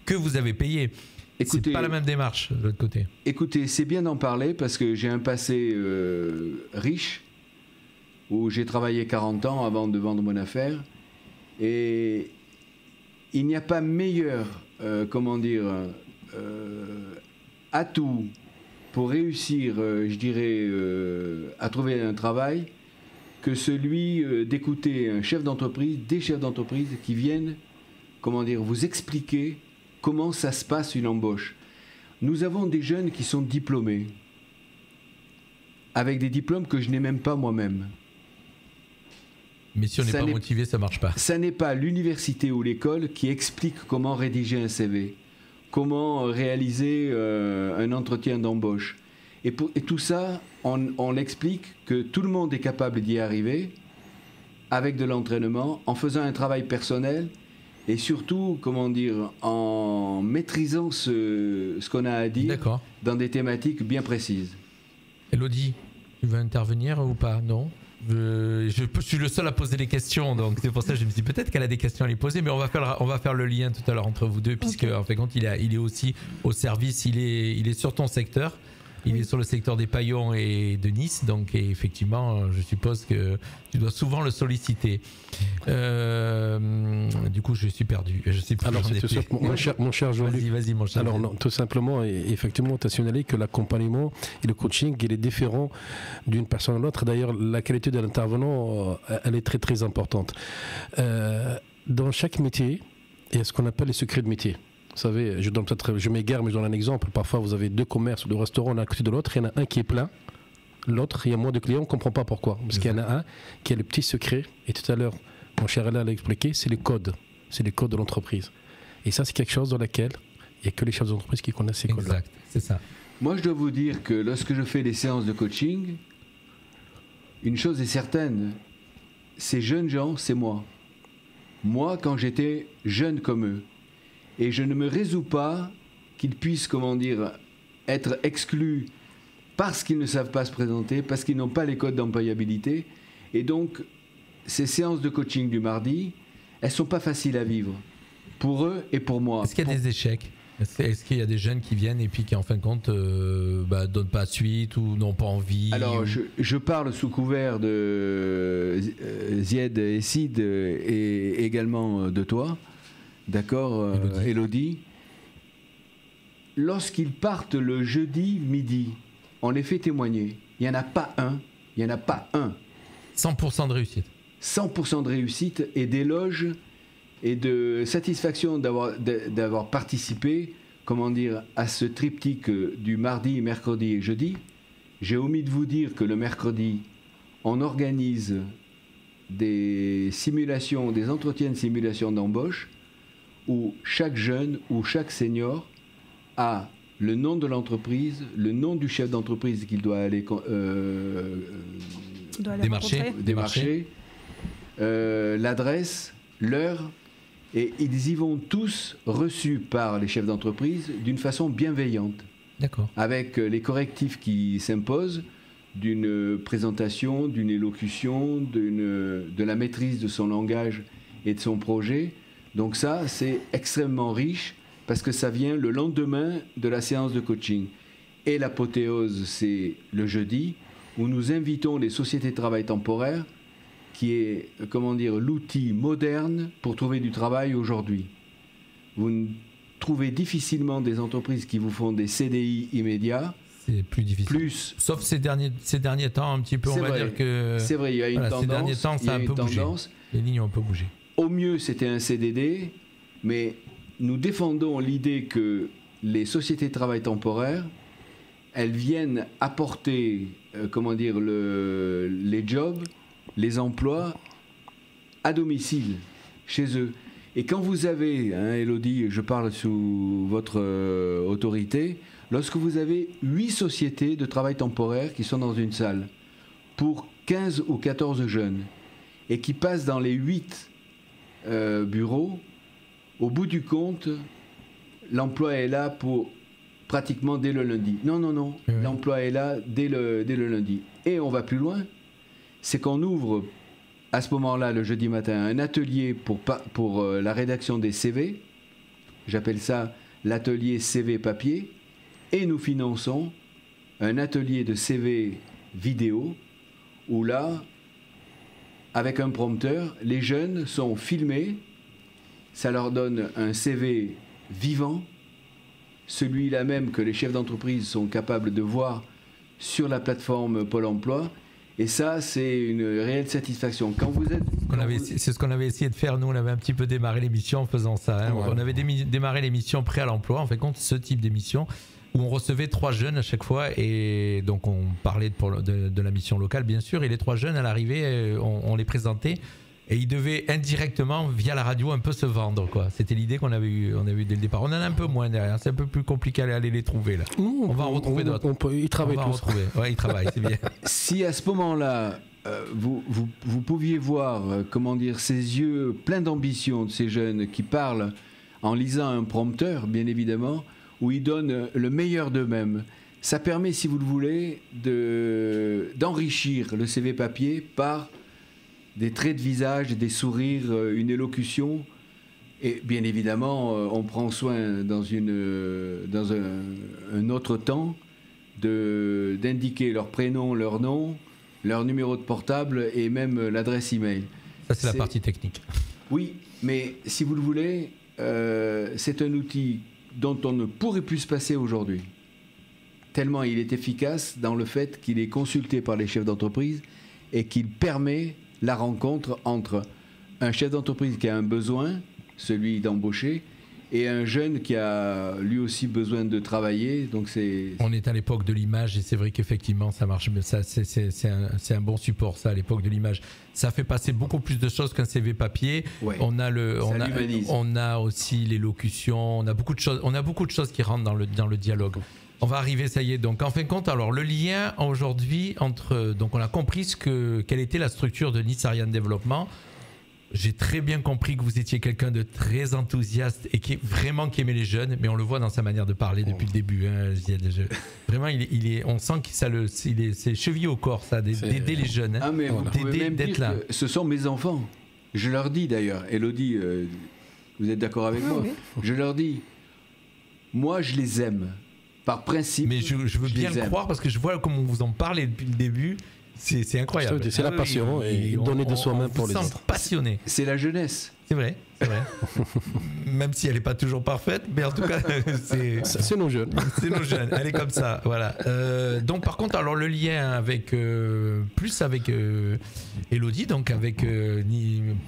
que vous avez payés. C'est pas la même démarche de l'autre côté. Écoutez, c'est bien d'en parler parce que j'ai un passé riche où j'ai travaillé 40 ans avant de vendre mon affaire et il n'y a pas meilleur, atout pour réussir, à trouver un travail que celui d'écouter un chef d'entreprise, des chefs d'entreprise qui viennent, vous expliquer comment ça se passe une embauche. Nous avons des jeunes qui sont diplômés, avec des diplômes que je n'ai même pas moi-même. Mais si on n'est pas motivé, ça ne marche pas. Ça n'est pas l'université ou l'école qui explique comment rédiger un CV, comment réaliser un entretien d'embauche. Et tout ça, on l'explique que tout le monde est capable d'y arriver avec de l'entraînement, en faisant un travail personnel et surtout, en maîtrisant ce qu'on a à dire dans des thématiques bien précises. Elodie, tu veux intervenir ou pas? Non? Je suis le seul à poser les questions, donc c'est pour ça que je me dis peut-être qu'elle a des questions à lui poser, mais on va faire le lien tout à l'heure entre vous deux, puisque en fait, il est aussi au service, il est sur ton secteur. Il est sur le secteur des Paillons et de Nice, donc effectivement, je suppose que tu dois souvent le solliciter. Du coup, je suis perdu. Je sais plus. Alors, c'est tout ça, mon cher Jean-Luc. Vas-y, mon cher. Alors, non, tout simplement, effectivement, tu as signalé que l'accompagnement et le coaching, il est différent d'une personne à l'autre. D'ailleurs, la qualité de l'intervenant, elle est très, très importante. Dans chaque métier, il y a ce qu'on appelle les secrets de métier. Vous savez, je m'égare, mais je donne un exemple. Parfois, vous avez deux commerces ou deux restaurants l'un à côté de l'autre. Il y en a un qui est plein, l'autre, il y a moins de clients, on ne comprend pas pourquoi. Parce qu'il y en a un qui a le petit secret. Et tout à l'heure, mon cher Alain l'a expliqué, c'est les codes. C'est les codes de l'entreprise. Et ça, c'est quelque chose dans lequel il n'y a que les chefs d'entreprise qui connaissent ces codes-là. Exact, c'est ça. Moi, je dois vous dire que lorsque je fais des séances de coaching, une chose est certaine, ces jeunes gens, c'est moi. Moi, quand j'étais jeune comme eux. Et je ne me résous pas qu'ils puissent, être exclus parce qu'ils ne savent pas se présenter, parce qu'ils n'ont pas les codes d'employabilité. Et donc, ces séances de coaching du mardi, elles ne sont pas faciles à vivre, pour eux et pour moi. Est-ce qu'il y a des échecs ? Est-ce qu'il y a des jeunes qui viennent et puis qui, en fin de compte, donnent pas suite ou n'ont pas envie? Alors, je parle sous couvert de Zied et Sid et également de toi. D'accord, Elodie. Lorsqu'ils partent le jeudi midi, on les fait témoigner. Il n'y en a pas un. 100% de réussite. 100% de réussite et d'éloge et de satisfaction d'avoir participé, à ce triptyque du mardi, mercredi et jeudi. J'ai omis de vous dire que le mercredi, on organise des simulations, des entretiens de simulation d'embauche, où chaque jeune ou chaque senior a le nom de l'entreprise, le nom du chef d'entreprise qu'il doit aller démarcher, l'adresse, l'heure, et ils y vont tous reçus par les chefs d'entreprise d'une façon bienveillante. D'accord. Avec les correctifs qui s'imposent d'une présentation, d'une élocution, de la maîtrise de son langage et de son projet. Donc ça, c'est extrêmement riche parce que ça vient le lendemain de la séance de coaching. Et l'apothéose, c'est le jeudi, où nous invitons les sociétés de travail temporaire, qui est, l'outil moderne pour trouver du travail aujourd'hui. Vous trouvez difficilement des entreprises qui vous font des CDI immédiats C'est plus difficile. Sauf ces derniers temps, un petit peu, on va dire que... C'est vrai, il y a une tendance. Ces derniers temps, ça a un peu bougé. Les lignes ont un peu bougé. Au mieux, c'était un CDD, mais nous défendons l'idée que les sociétés de travail temporaire, elles viennent apporter, les jobs, les emplois à domicile, chez eux. Et quand vous avez, Elodie, je parle sous votre autorité, lorsque vous avez 8 sociétés de travail temporaire qui sont dans une salle, pour 15 ou 14 jeunes, et qui passent dans les 8 bureaux, au bout du compte, l'emploi est là pour pratiquement dès le lundi. Non, l'emploi est là dès le lundi. Et on va plus loin, c'est qu'on ouvre à ce moment-là, le jeudi matin, un atelier pour la rédaction des CV. J'appelle ça l'atelier CV papier. Et nous finançons un atelier de CV vidéo où là, avec un prompteur, les jeunes sont filmés. Ça leur donne un CV vivant, celui-là même que les chefs d'entreprise sont capables de voir sur la plateforme Pôle emploi. Et ça, c'est une réelle satisfaction. Quand vous êtes... C'est ce qu'on avait essayé de faire. Nous, on avait un petit peu démarré l'émission en faisant ça. Hein. Ouais. On avait démarré l'émission prêt à l'emploi, en fait, compte ce type d'émission, où on recevait 3 jeunes à chaque fois. Et donc, on parlait de la mission locale, bien sûr. Et les 3 jeunes, à l'arrivée, on les présentait. Et ils devaient indirectement, via la radio, un peu se vendre, quoi. C'était l'idée qu'on avait eue dès le départ. On en a un peu moins derrière. C'est un peu plus compliqué à aller les trouver, là. On va en retrouver d'autres. Ils travaillent tous. Ouais, ils travaillent, c'est bien. Si à ce moment-là, vous pouviez voir, ces yeux pleins d'ambition de ces jeunes qui parlent en lisant un prompteur, bien évidemment, où ils donnent le meilleur d'eux-mêmes. Ça permet, si vous le voulez, d'enrichir le CV papier par des traits de visage, des sourires, une élocution. Et bien évidemment, on prend soin dans un autre temps d'indiquer leur prénom, leur nom, leur numéro de portable et même l'adresse email. Ça, c'est la partie technique. Oui, mais si vous le voulez, c'est un outil dont on ne pourrait plus se passer aujourd'hui. Tellement il est efficace dans le fait qu'il est consulté par les chefs d'entreprise et qu'il permet la rencontre entre un chef d'entreprise qui a un besoin, celui d'embaucher, et un jeune qui a lui aussi besoin de travailler. Donc on est à l'époque de l'image et c'est vrai qu'effectivement ça marche. Ça, c'est un bon support, ça, à l'époque de l'image. Ça fait passer beaucoup plus de choses qu'un CV papier. Ouais, on a aussi l'élocution, on a beaucoup de choses qui rentrent dans le dialogue. On va arriver, ça y est. Donc, en fin de compte, alors le lien aujourd'hui entre, donc on a compris quelle était la structure de Nice Ariane Développement. J'ai très bien compris que vous étiez quelqu'un de très enthousiaste et qui aimait les jeunes, mais on le voit dans sa manière de parler depuis le début. Hein, vraiment, on sent que c'est chevillé au corps, ça, d'aider les jeunes. Hein, mais vous pouvez même dire là. Que ce sont mes enfants. Je leur dis d'ailleurs, Elodie, vous êtes d'accord avec moi? Oui. Je leur dis, moi je les aime. Par principe. Mais je veux bien le croire parce que je vois comment on vous en parle depuis le début. C'est incroyable. C'est la passion et donner de soi-même pour les autres. Passionné. C'est la jeunesse. C'est vrai. Même si elle n'est pas toujours parfaite, mais en tout cas, c'est nos jeunes. C'est nos jeunes. Elle est comme ça. Voilà. Donc, par contre, alors le lien avec Elodie, donc avec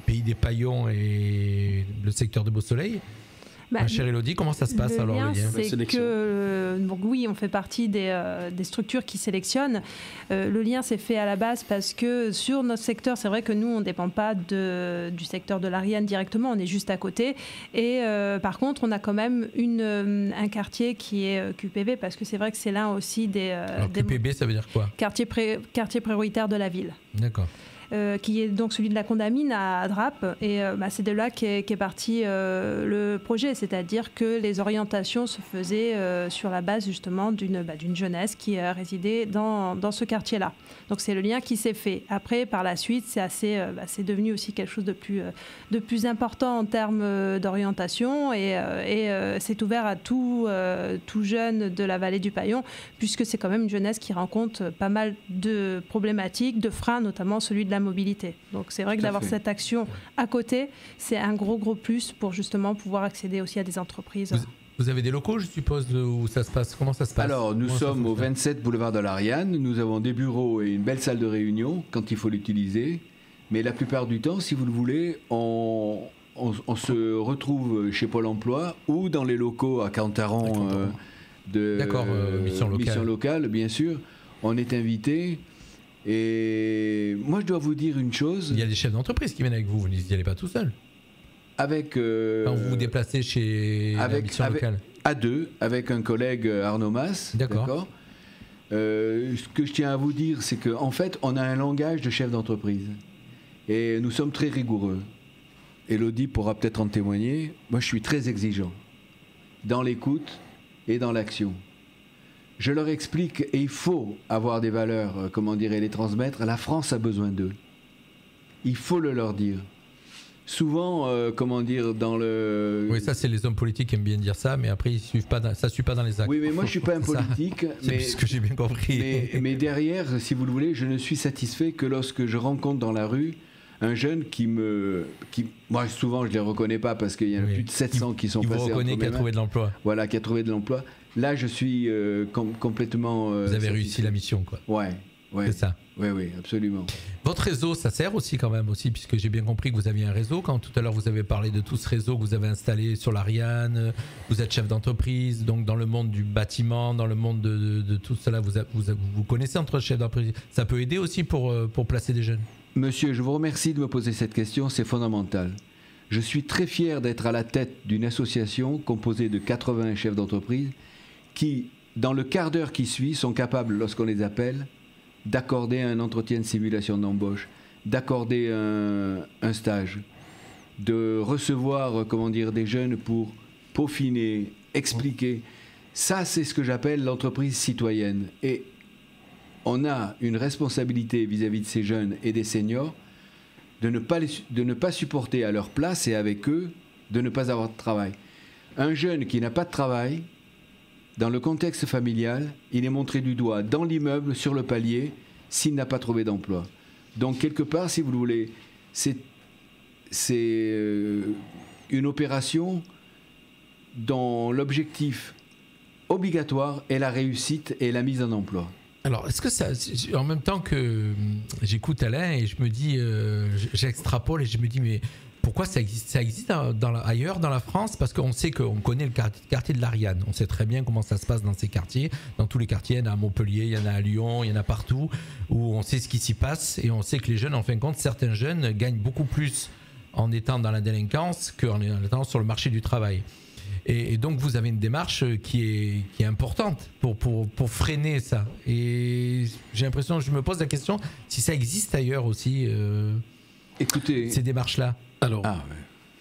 Pays des Paillons et le secteur de Beau Soleil. Ma chère Elodie, comment ça se passe alors le lien? C'est que donc oui, on fait partie des structures qui sélectionnent. Le lien s'est fait à la base parce que sur notre secteur, c'est vrai que nous on ne dépend pas du secteur de l'Ariane directement, on est juste à côté. Et par contre, on a quand même un quartier qui est QPV parce que c'est vrai que c'est l'un aussi des. Alors QPB, ça veut dire quoi? Quartier prioritaire de la ville. D'accord. Qui est donc celui de la Condamine à Drape. Et c'est de là qu'est parti le projet, c'est-à-dire que les orientations se faisaient sur la base justement d'une jeunesse qui résidait dans ce quartier-là. Donc c'est le lien qui s'est fait. Après, par la suite, c'est devenu aussi quelque chose de plus important en termes d'orientation et c'est ouvert à tout jeune de la vallée du Paillon, puisque c'est quand même une jeunesse qui rencontre pas mal de problématiques, de freins, notamment celui de la mobilité. Donc c'est vrai que d'avoir cette action à côté, c'est un gros plus pour justement pouvoir accéder aussi à des entreprises. Vous avez des locaux, je suppose, où ça se passe? Comment ça se passe? Alors, nous sommes au 27 boulevard de l'Ariane. Nous avons des bureaux et une belle salle de réunion quand il faut l'utiliser. Mais la plupart du temps, si vous le voulez, on se retrouve chez Pôle emploi ou dans les locaux à Cantaron de Mission locale, bien sûr. On est invité. Et moi, je dois vous dire une chose. Il y a des chefs d'entreprise qui viennent avec vous. Vous n'y allez pas tout seul. Avec. Quand vous vous déplacez chez la mission locale. À deux, avec un collègue Arnaud Mas. D'accord. Ce que je tiens à vous dire, c'est qu'en fait, on a un langage de chef d'entreprise. Et nous sommes très rigoureux. Élodie pourra peut-être en témoigner. Moi, je suis très exigeant dans l'écoute et dans l'action. Je leur explique, et il faut avoir des valeurs, et les transmettre. La France a besoin d'eux. Il faut le leur dire. Souvent, dans le... Oui, ça, c'est les hommes politiques qui aiment bien dire ça, mais après, ça ne suit pas dans les actes. Oui, mais moi, je ne suis pas un politique. C'est ce que j'ai bien compris. Mais derrière, si vous le voulez, je ne suis satisfait que lorsque je rencontre dans la rue un jeune moi, souvent, je ne les reconnais pas parce qu'il y en a plus de 700 qui sont passés. Qui vous reconnaît, qui a trouvé de l'emploi. Voilà, qui a trouvé de l'emploi. Là, je suis complètement... vous avez satisfait. Réussi la mission, quoi. Ouais. C'est ça. Oui, absolument. Votre réseau, ça sert aussi quand même, puisque j'ai bien compris que vous aviez un réseau. Quand tout à l'heure, vous avez parlé de tout ce réseau que vous avez installé sur l'Ariane, vous êtes chef d'entreprise, donc dans le monde du bâtiment, dans le monde de tout cela, vous connaissez entre chefs d'entreprise. Ça peut aider aussi pour placer des jeunes. Monsieur, je vous remercie de me poser cette question, c'est fondamental. Je suis très fier d'être à la tête d'une association composée de 80 chefs d'entreprise qui, dans le quart d'heure qui suit, sont capables, lorsqu'on les appelle, d'accorder un entretien de simulation d'embauche, d'accorder un stage, de recevoir, des jeunes pour peaufiner, expliquer. Ça, c'est ce que j'appelle l'entreprise citoyenne. Et on a une responsabilité vis-à-vis de ces jeunes et des seniors de ne pas supporter à leur place et avec eux de ne pas avoir de travail. Un jeune qui n'a pas de travail, dans le contexte familial, il est montré du doigt dans l'immeuble, sur le palier, s'il n'a pas trouvé d'emploi. Donc, quelque part, si vous le voulez, c'est une opération dont l'objectif obligatoire est la réussite et la mise en emploi. Alors, est-ce que ça, en même temps que j'écoute Alain et je me dis, j'extrapole et je me dis, mais pourquoi ça existe ailleurs dans la France? Parce qu'on sait qu'on connaît le quartier de l'Ariane. On sait très bien comment ça se passe dans ces quartiers. Dans tous les quartiers, il y en a à Montpellier, il y en a à Lyon, il y en a partout où on sait ce qui s'y passe et on sait que les jeunes, en fin de compte, certains jeunes gagnent beaucoup plus en étant dans la délinquance qu'en étant sur le marché du travail. Et donc vous avez une démarche qui est importante pour freiner ça. Et j'ai l'impression, je me pose la question si ça existe ailleurs aussi. Écoutez, ces démarches-là. Alors,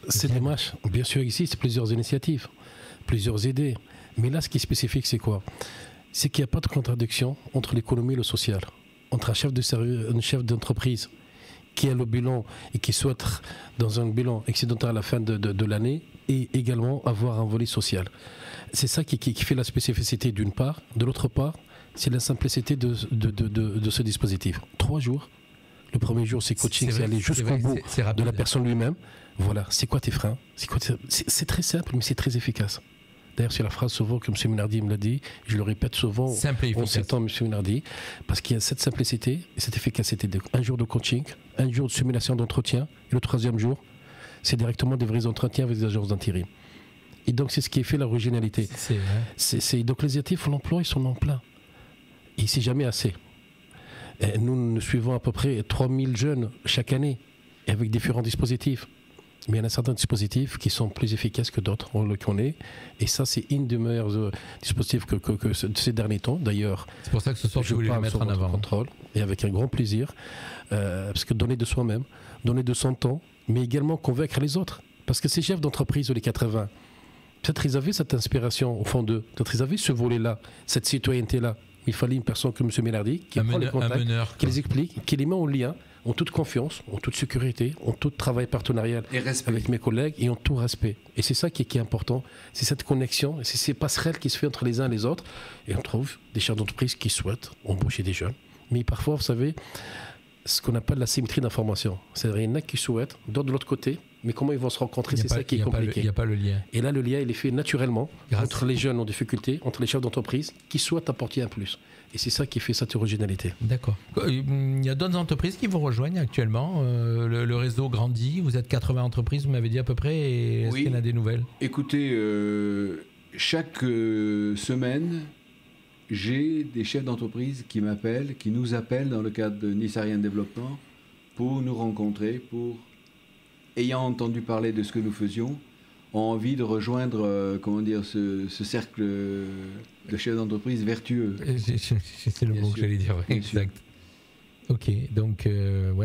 ces démarches, bien sûr, existent plusieurs initiatives, plusieurs idées. Mais là, ce qui est spécifique, c'est quoi? C'est qu'il n'y a pas de contradiction entre l'économie et le social. Entre un chef d'entreprise qui a le bilan et qui souhaite dans un bilan excédentaire à la fin de l'année et également avoir un volet social. C'est ça qui fait la spécificité d'une part. De l'autre part, c'est la simplicité de ce dispositif. 3 jours. Le premier jour, c'est coaching, c'est aller jusqu'au bout de la personne lui-même. Voilà, c'est quoi tes freins? C'est très simple, mais c'est très efficace. D'ailleurs, c'est la phrase souvent que M. Minardi me l'a dit, je le répète souvent en ces temps, M. Minardi, parce qu'il y a cette simplicité et cette efficacité. Un jour de coaching, un jour de simulation d'entretien, et le 3e jour, c'est directement des vrais entretiens avec des agences d'intérim. Et donc, c'est ce qui fait l'originalité. Donc, les initiatives pour l'emploi, ils sont en plein. Et c'est jamais assez. Et nous suivons à peu près 3000 jeunes chaque année, avec différents dispositifs. Mais il y en a certains dispositifs qui sont plus efficaces que d'autres, on le connaît. Et ça, c'est une des meilleurs dispositifs que ces derniers temps. D'ailleurs, c'est pour ça que ce soir, je voulais le mettre en avant. Contrôle, et avec un grand plaisir. Parce que donner de soi-même, donner de son temps, mais également convaincre les autres. Parce que ces chefs d'entreprise, les 80, peut-être ils avaient cette inspiration au fond d'eux. Peut-être ils avaient ce volet-là, cette citoyenneté-là. Il fallait une personne comme M. Mélardi qui prend les contacts, qui les explique, qui les met en lien, en toute confiance, en toute sécurité, en tout travail partenarial avec mes collègues et en tout respect. Et c'est ça qui est important, c'est cette connexion, et c'est ces passerelles qui se font entre les uns et les autres. Et on trouve des chefs d'entreprise qui souhaitent embaucher des jeunes. Mais parfois, vous savez, ce qu'on appelle la symétrie d'information. C'est-à-dire qu'il y en a qui souhaitent, d'autres de l'autre côté, Mais comment ils vont se rencontrer, c'est ça qui est compliqué. Il n'y a pas le lien. Et là, le lien, il est fait naturellement entre les jeunes en difficulté, entre les chefs d'entreprise, qui souhaitent apporter un plus. Et c'est ça qui fait cette originalité. D'accord. Il y a d'autres entreprises qui vous rejoignent actuellement. Le réseau grandit. Vous êtes 80 entreprises, vous m'avez dit à peu près. Et est-ce qu'il y en a des nouvelles ? Écoutez, chaque semaine, j'ai des chefs d'entreprise qui m'appellent, qui nous appellent dans le cadre de Nissarian Développement pour nous rencontrer, pour, ayant entendu parler de ce que nous faisions, ont envie de rejoindre ce cercle de chefs d'entreprise vertueux. C'est le mot que j'allais dire, oui, exact. Ok, donc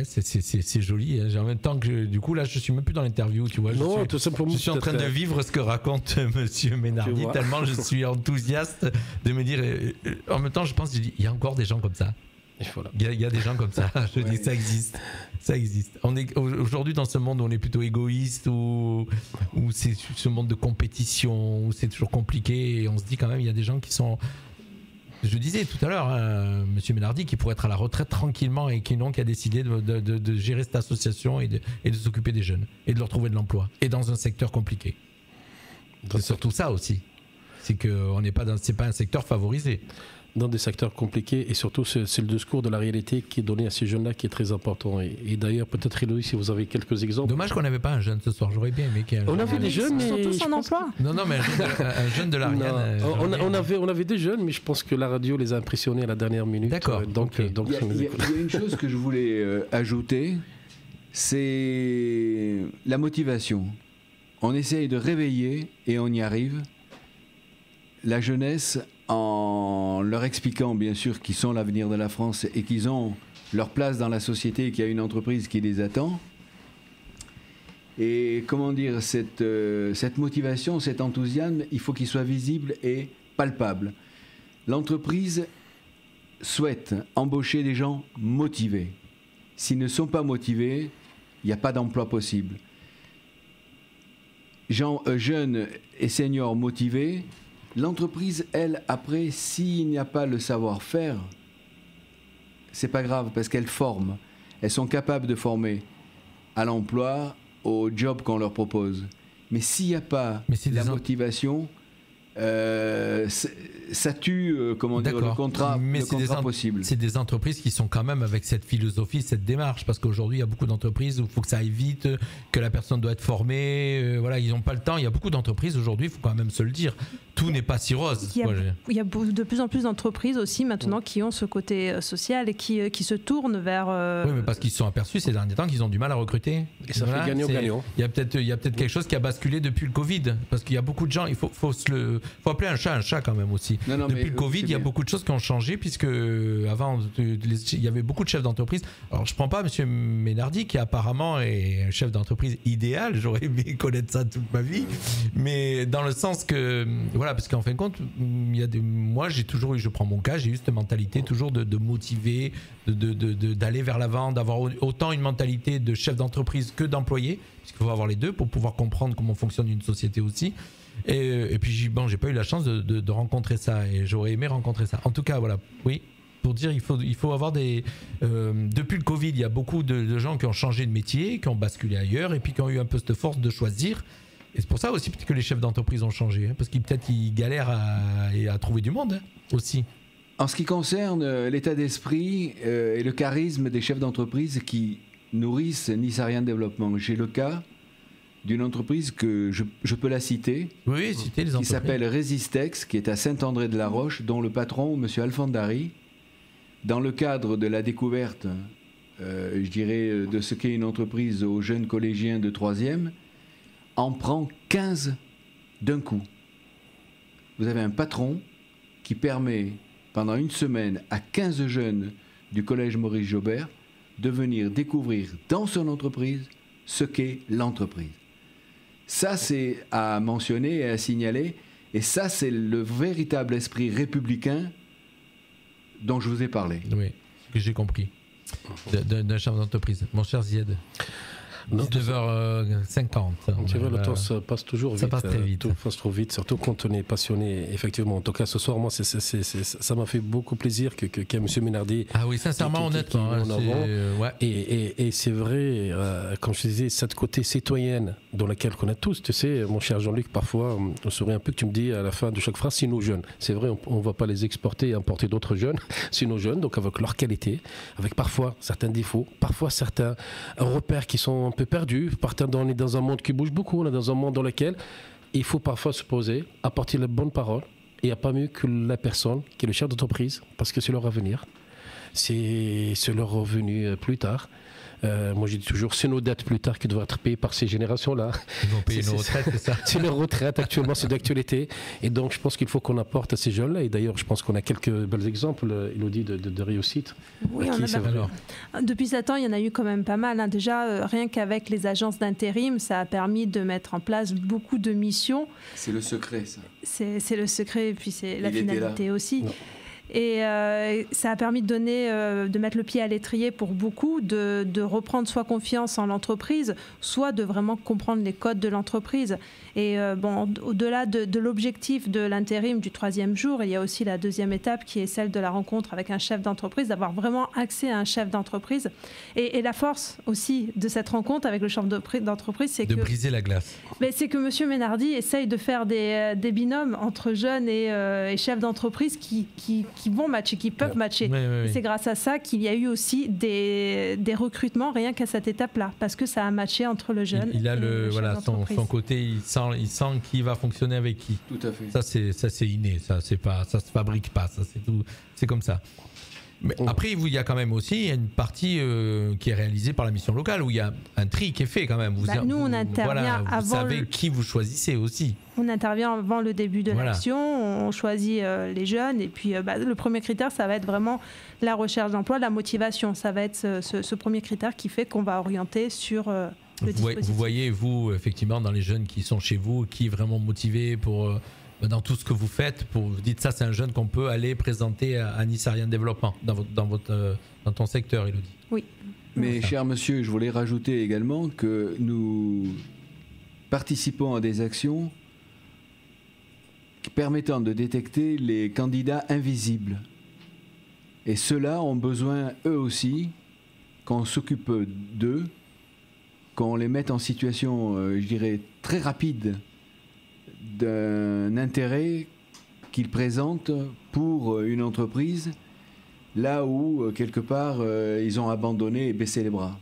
c'est joli. Hein. En même temps que du coup là, je suis même plus dans l'interview, tu vois. Tout simplement. Je suis en train de vivre ce que raconte Monsieur Ménardi, tellement je suis enthousiaste de me dire. En même temps, je pense, il y a encore des gens comme ça. Voilà. Il y a des gens comme ça. Je dis, ça existe. Ça existe. On est aujourd'hui dans ce monde où on est plutôt égoïste, où c'est ce monde de compétition, où c'est toujours compliqué, et on se dit quand même, il y a des gens qui sont. Je disais tout à l'heure, Monsieur Ménardi, qui pourrait être à la retraite tranquillement et qui a décidé de gérer cette association et de s'occuper des jeunes et de leur trouver de l'emploi et dans un secteur compliqué. C'est surtout ça aussi, c'est que c'est pas un secteur favorisé. Dans des secteurs compliqués, et surtout c'est le discours de la réalité qui est donné à ces jeunes-là qui est très important. Et d'ailleurs, peut-être Élodie, si vous avez quelques exemples. Dommage qu'on n'avait pas un jeune ce soir, j'aurais bien aimé qu'il y ait un jeune. On avait des jeunes, mais. Surtout sans emploi. Non, mais un jeune de l'Ariane. On avait des jeunes, mais je pense que la radio les a impressionnés à la dernière minute. D'accord. Donc, il y a une chose que je voulais ajouter, c'est la motivation. On essaye de réveiller, et on y arrive, la jeunesse en leur expliquant bien sûr qu'ils sont l'avenir de la France et qu'ils ont leur place dans la société et qu'il y a une entreprise qui les attend. Et comment dire, cette motivation, cet enthousiasme, il faut qu'il soit visible et palpable. L'entreprise souhaite embaucher des gens motivés. S'ils ne sont pas motivés, il n'y a pas d'emploi possible. Jeunes et seniors motivés, l'entreprise, elle, après, s'il n'y a pas le savoir-faire, c'est pas grave parce qu'elles forment. Elles sont capables de former à l'emploi, au job qu'on leur propose. Mais s'il n'y a pas la motivation, ça tue le contrat possible. C'est des entreprises qui sont quand même avec cette philosophie, cette démarche, parce qu'aujourd'hui il y a beaucoup d'entreprises où il faut que ça aille vite, que la personne doit être formée, voilà, ils n'ont pas le temps. Il y a beaucoup d'entreprises aujourd'hui, il faut quand même se le dire, tout n'est pas si rose. Il y a de plus en plus d'entreprises aussi maintenant qui ont ce côté social et qui se tournent vers... Oui, mais parce qu'ils se sont aperçus ces derniers temps qu'ils ont du mal à recruter. Et ça fait gagnant-gagnant. Il y a peut-être quelque chose qui a basculé depuis le Covid, parce qu'il y a beaucoup de gens, il faut appeler un chat quand même aussi. Depuis le Covid, il y a beaucoup de choses qui ont changé, puisque avant, il y avait beaucoup de chefs d'entreprise. Alors, je ne prends pas M. Ménardi, qui apparemment est un chef d'entreprise idéal. J'aurais aimé connaître ça toute ma vie. Mais dans le sens que, voilà, parce qu'en fin de compte, moi, j'ai toujours eu, je prends mon cas, j'ai eu cette mentalité toujours de motiver, d'aller vers l'avant, d'avoir autant une mentalité de chef d'entreprise que d'employé, puisqu'il faut avoir les deux pour pouvoir comprendre comment fonctionne une société aussi. Et puis j'ai pas eu la chance de rencontrer ça, et j'aurais aimé rencontrer ça. En tout cas, voilà, oui, pour dire, il faut avoir des... depuis le Covid, il y a beaucoup de gens qui ont changé de métier, qui ont basculé ailleurs, et puis qui ont eu un peu cette force de choisir. Et c'est pour ça aussi que les chefs d'entreprise ont changé, hein, parce qu'ils peut-être ils galèrent à trouver du monde, hein, aussi. En ce qui concerne l'état d'esprit et le charisme des chefs d'entreprise qui nourrissent Nissarian Développement, j'ai le cas d'une entreprise que je peux la citer, oui, citez les entreprises, qui s'appelle Resistex, qui est à Saint-André-de-la-Roche, dont le patron, M. Alfandari, dans le cadre de la découverte, je dirais, de ce qu'est une entreprise aux jeunes collégiens de 3e, en prend 15 d'un coup. Vous avez un patron qui permet, pendant une semaine, à 15 jeunes du collège Maurice Jaubert de venir découvrir dans son entreprise ce qu'est l'entreprise. Ça, c'est à mentionner et à signaler, et ça, c'est le véritable esprit républicain dont je vous ai parlé. Oui, que j'ai compris, d'un chef d'entreprise. Mon cher Zied. 19h50. Tu vois, le temps ça passe toujours vite. Ça passe très vite. Tout passe trop vite, surtout quand on est passionné, effectivement. En tout cas, ce soir, moi, ça m'a fait beaucoup plaisir qu'à M. Ménardi. Ah oui, sincèrement, honnêtement. Ouais. Et c'est vrai, comme je disais, cette côté citoyenne dans laquelle on a tous, tu sais, mon cher Jean-Luc, parfois, on sourit un peu que tu me dis à la fin de chaque phrase, c'est nos jeunes. C'est vrai, on ne va pas les exporter et importer d'autres jeunes, c'est nos jeunes, donc avec leur qualité, avec parfois certains défauts, parfois certains repères qui sont un peu perdus. On est dans un monde qui bouge beaucoup, on est dans un monde dans lequel il faut parfois se poser, apporter la bonne parole, et il n'y a pas mieux que la personne qui est le chef d'entreprise, parce que c'est leur avenir, c'est leur revenu plus tard. Moi je dis toujours, c'est nos dettes plus tard qui doivent être payées par ces générations-là. Ils vont payer nos retraites, c'est ça. C'est leur retraite actuellement, c'est d'actualité. Et donc je pense qu'il faut qu'on apporte à ces jeunes-là. Et d'ailleurs je pense qu'on a quelques bels exemples, Elodie, de réussite. Oui, depuis 7 ans, il y en a eu quand même pas mal. Hein. Déjà, rien qu'avec les agences d'intérim, ça a permis de mettre en place beaucoup de missions. C'est le secret, ça. C'est le secret, et puis c'est la finalité aussi. Non. Et ça a permis de mettre le pied à l'étrier pour beaucoup, de reprendre soit confiance en l'entreprise, soit de vraiment comprendre les codes de l'entreprise. Et au-delà de l'objectif de l'intérim du 3e jour, il y a aussi la 2e étape qui est celle de la rencontre avec un chef d'entreprise, d'avoir vraiment accès à un chef d'entreprise. Et la force aussi de cette rencontre avec le chef d'entreprise, c'est de briser la glace. Mais c'est que M. Ménardi essaye de faire des binômes entre jeunes et chefs d'entreprise qui vont matcher, qui peuvent matcher. Oui. C'est grâce à ça qu'il y a eu aussi des recrutements rien qu'à cette étape-là, parce que ça a matché entre le jeune il a son côté, il sent qui va fonctionner avec qui. Tout à fait. Ça c'est inné, ça se fabrique pas, ça c'est tout, c'est comme ça. Mais après, il y a quand même aussi une partie qui est réalisée par la mission locale, où il y a un tri qui est fait quand même. Nous, on intervient avant. Vous savez qui vous choisissez aussi. On intervient avant le début de l'action, on choisit les jeunes, et puis le premier critère, ça va être vraiment la recherche d'emploi, la motivation. Ça va être ce premier critère qui fait qu'on va orienter sur le dispositif. Vous voyez, vous, effectivement, dans les jeunes qui sont chez vous, qui est vraiment motivé dans tout ce que vous faites, vous dites ça, c'est un jeune qu'on peut aller présenter à Nice Ariane Développement dans ton secteur, Elodie. Oui. Mais cher monsieur, je voulais rajouter également que nous participons à des actions permettant de détecter les candidats invisibles. Et ceux-là ont besoin, eux aussi, qu'on s'occupe d'eux, qu'on les mette en situation, je dirais, très rapide d'un intérêt qu'ils présentent pour une entreprise, là où, quelque part, ils ont abandonné et baissé les bras.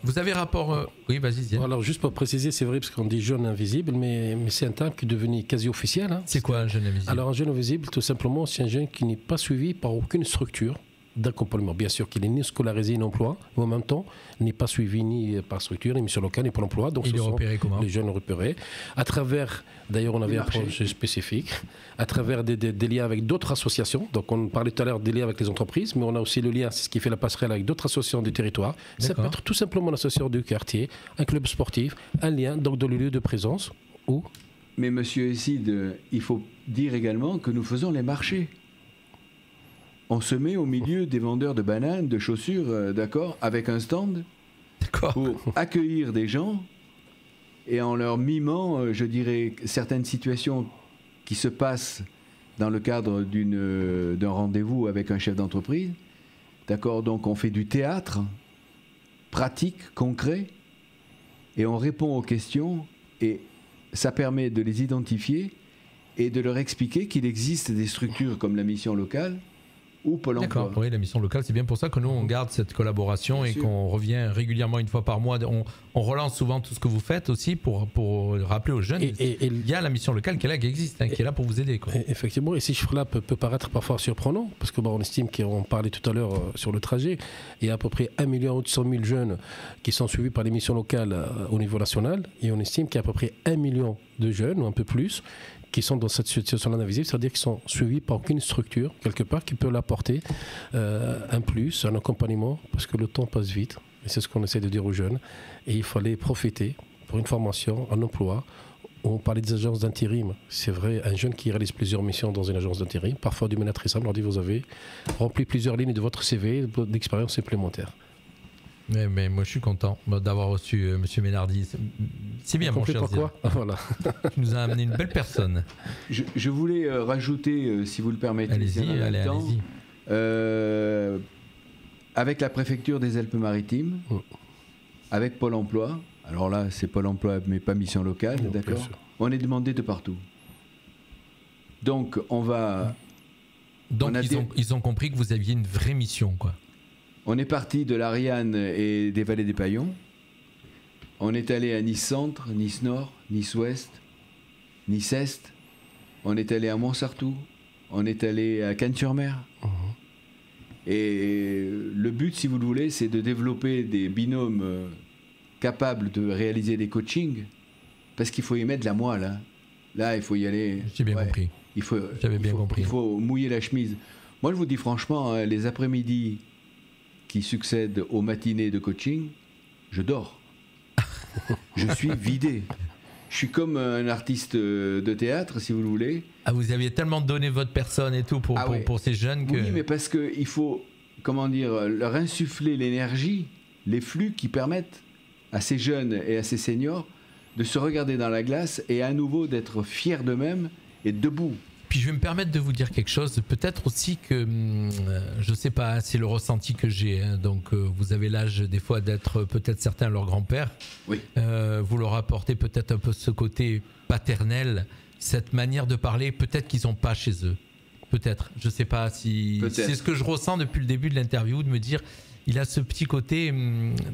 Vous avez rapport... Oui, vas-y, Ziad. Alors, juste pour préciser, c'est vrai, parce qu'on dit jeune invisible, mais c'est un terme qui est devenu quasi officiel. Hein. C'est quoi un jeune invisible? Alors, un jeune invisible, tout simplement, c'est un jeune qui n'est pas suivi par aucune structure d'accompagnement. Bien sûr qu'il est ni scolarisé ni emploi, mais en même temps n'est pas suivi ni par structure, ni mission locale, ni pour l'emploi. Donc il est repéré comment? Les jeunes repérés. À travers, d'ailleurs on avait un projet spécifique, à travers des liens avec d'autres associations. Donc on parlait tout à l'heure des liens avec les entreprises, mais on a aussi le lien, c'est ce qui fait la passerelle avec d'autres associations du territoire. Ça peut être tout simplement une association du quartier, un club sportif, un lien donc dans le lieu de présence. Mais monsieur Esside, il faut dire également que nous faisons les marchés. On se met au milieu des vendeurs de bananes, de chaussures, d'accord, avec un stand, pour accueillir des gens et en leur mimant, je dirais, certaines situations qui se passent dans le cadre d'un rendez-vous avec un chef d'entreprise. D'accord, donc on fait du théâtre pratique, concret, et on répond aux questions, et ça permet de les identifier et de leur expliquer qu'il existe des structures comme la mission locale ou Pôle emploi. D'accord, oui, la mission locale, c'est bien pour ça que nous, on garde cette collaboration et qu'on revient régulièrement une fois par mois. On relance souvent tout ce que vous faites aussi pour rappeler aux jeunes. Il y a la mission locale qui est là, qui existe, qui est là pour vous aider. Quoi. Effectivement, et ces chiffres-là peut paraître parfois surprenants, parce qu'on estime qu'on parlait tout à l'heure sur le trajet, il y a à peu près 1,8 million jeunes qui sont suivis par les missions locales au niveau national, et on estime qu'il y a à peu près 1 million de jeunes, ou un peu plus, qui sont dans cette situation-là invisible, c'est-à-dire qu'ils sont suivis par aucune structure, quelque part, qui peut leur apporter un plus, un accompagnement, parce que le temps passe vite, et c'est ce qu'on essaie de dire aux jeunes, et il fallait profiter pour une formation, un emploi. On parlait des agences d'intérim, c'est vrai, un jeune qui réalise plusieurs missions dans une agence d'intérim, parfois du manière très simple, on leur dit vous avez rempli plusieurs lignes de votre CV d'expérience supplémentaire. Ouais, mais moi je suis content d'avoir reçu Monsieur Ménardi. C'est bien, mon cher pourquoi voilà. Tu nous as amené une belle personne. Je voulais rajouter, si vous le permettez, allez-y. Avec la préfecture des Alpes-Maritimes, avec Pôle emploi, alors là c'est Pôle emploi mais pas mission locale, d'accord ? On est demandé de partout. Donc on va... Donc ils ont compris que vous aviez une vraie mission, quoi. On est parti de l'Ariane et des Vallées des Paillons. On est allé à Nice Centre, Nice Nord, Nice Ouest, Nice Est. On est allé à Montsartou. On est allé à Cannes-sur-Mer. Et le but, si vous le voulez, c'est de développer des binômes capables de réaliser des coachings. Parce qu'il faut y mettre de la moelle. Hein. Là, il faut y aller. J'ai bien compris. Il faut mouiller la chemise. Moi, je vous dis franchement, hein, les après-midi qui succèdent aux matinées de coaching, je dors. Je suis vidé. Je suis comme un artiste de théâtre, si vous le voulez. Ah, vous aviez tellement donné votre personne et tout pour ces jeunes que... Oui, mais parce qu'il faut, leur insuffler l'énergie, les flux qui permettent à ces jeunes et à ces seniors de se regarder dans la glace et à nouveau d'être fiers d'eux-mêmes et debout. Puis je vais me permettre de vous dire quelque chose, peut-être aussi que, je ne sais pas, c'est le ressenti que j'ai, hein, donc vous avez l'âge des fois d'être peut-être certains leur grand-père, oui. Vous leur apportez peut-être un peu ce côté paternel, cette manière de parler, peut-être qu'ils n'ont pas chez eux, peut-être, je ne sais pas si... C'est ce que je ressens depuis le début de l'interview, de me dire, il a ce petit côté,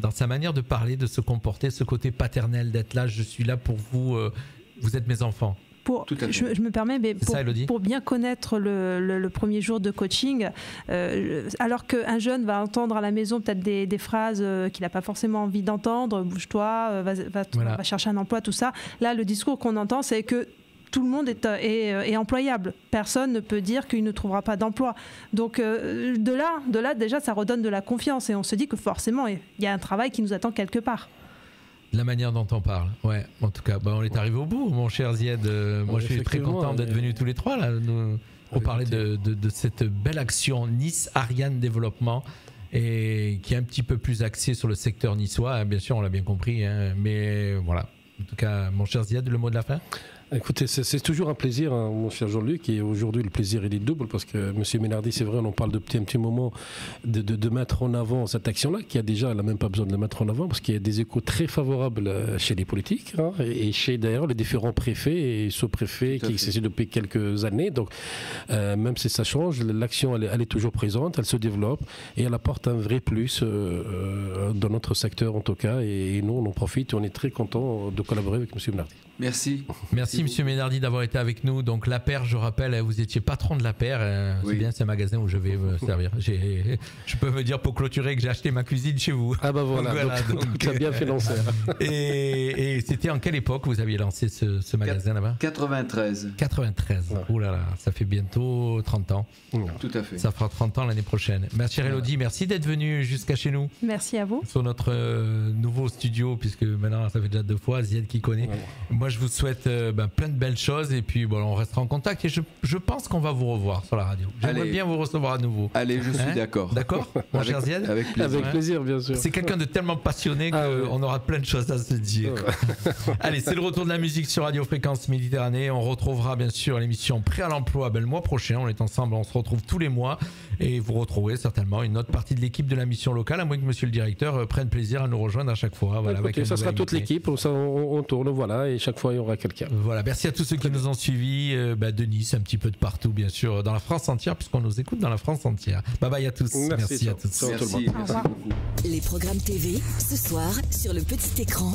dans sa manière de parler, de se comporter, ce côté paternel, d'être là, je suis là pour vous, vous êtes mes enfants. Je me permets, mais pour bien connaître le premier jour de coaching, alors qu'un jeune va entendre à la maison peut-être des phrases qu'il n'a pas forcément envie d'entendre, bouge-toi, va chercher un emploi, tout ça. Là, le discours qu'on entend, c'est que tout le monde est employable. Personne ne peut dire qu'il ne trouvera pas d'emploi. Donc de là, déjà, ça redonne de la confiance et on se dit que forcément, il y a un travail qui nous attend quelque part. La manière dont on parle, ouais. En tout cas, on est arrivé au bout, mon cher Zied. Moi, je suis très content d'être venus tous les trois là, pour parler de cette belle action Nice Ariane Développement et qui est un petit peu plus axée sur le secteur niçois. Bien sûr, on l'a bien compris, hein, mais voilà. En tout cas, mon cher Zied, le mot de la fin. Écoutez, c'est toujours un plaisir, hein, mon cher Jean-Luc, et aujourd'hui le plaisir il est double parce que M. Ménardi, c'est vrai, on en parle depuis un petit moment de mettre en avant cette action-là, qui a déjà, elle n'a même pas besoin de la mettre en avant parce qu'il y a des échos très favorables chez les politiques hein, et chez d'ailleurs les différents préfets et sous-préfets qui existent depuis quelques années. Donc même si ça change, l'action elle est toujours présente, elle se développe et elle apporte un vrai plus dans notre secteur en tout cas. Et nous, on en profite et on est très contents de collaborer avec M. Ménardi. Merci. Merci Monsieur Ménardi d'avoir été avec nous. Donc La Paire, je rappelle, vous étiez patron de La Paire. C'est bien, c'est un magasin où je vais me servir. Je peux me dire pour clôturer que j'ai acheté ma cuisine chez vous. Ah bah voilà, donc tu as bien fait lancer. Et c'était en quelle époque vous aviez lancé ce magasin là-bas ? 93. 93. Ouh là là, ça fait bientôt 30 ans. Tout à fait. Ça fera 30 ans l'année prochaine. Ma chère Elodie, merci d'être venue jusqu'à chez nous. Merci à vous. Sur notre nouveau studio, puisque maintenant ça fait déjà 2 fois, Zied qui connaît. Moi je vous souhaite plein de belles choses et puis on restera en contact et je pense qu'on va vous revoir sur la radio. J'aimerais bien vous recevoir à nouveau. Allez, je suis d'accord. D'accord, mon cher Zied ? Avec plaisir. Avec plaisir, bien sûr. C'est quelqu'un de tellement passionné qu'on aura plein de choses à se dire. Allez, c'est le retour de la musique sur Radio Fréquence Méditerranée. On retrouvera bien sûr l'émission Prêt à l'emploi le mois prochain. On est ensemble, on se retrouve tous les mois et vous retrouverez certainement une autre partie de l'équipe de la mission locale, à moins que monsieur le directeur prenne plaisir à nous rejoindre à chaque fois. Voilà, écoutez, ça sera toute l'équipe, on tourne, voilà, et chaque fois il y aura quelqu'un. Voilà, merci à tous ceux qui nous ont suivis de Nice, un petit peu de partout, bien sûr, dans la France entière, puisqu'on nous écoute dans la France entière. Bye bye à tous. Merci à tous. Merci beaucoup. Les programmes TV, ce soir, sur le petit écran.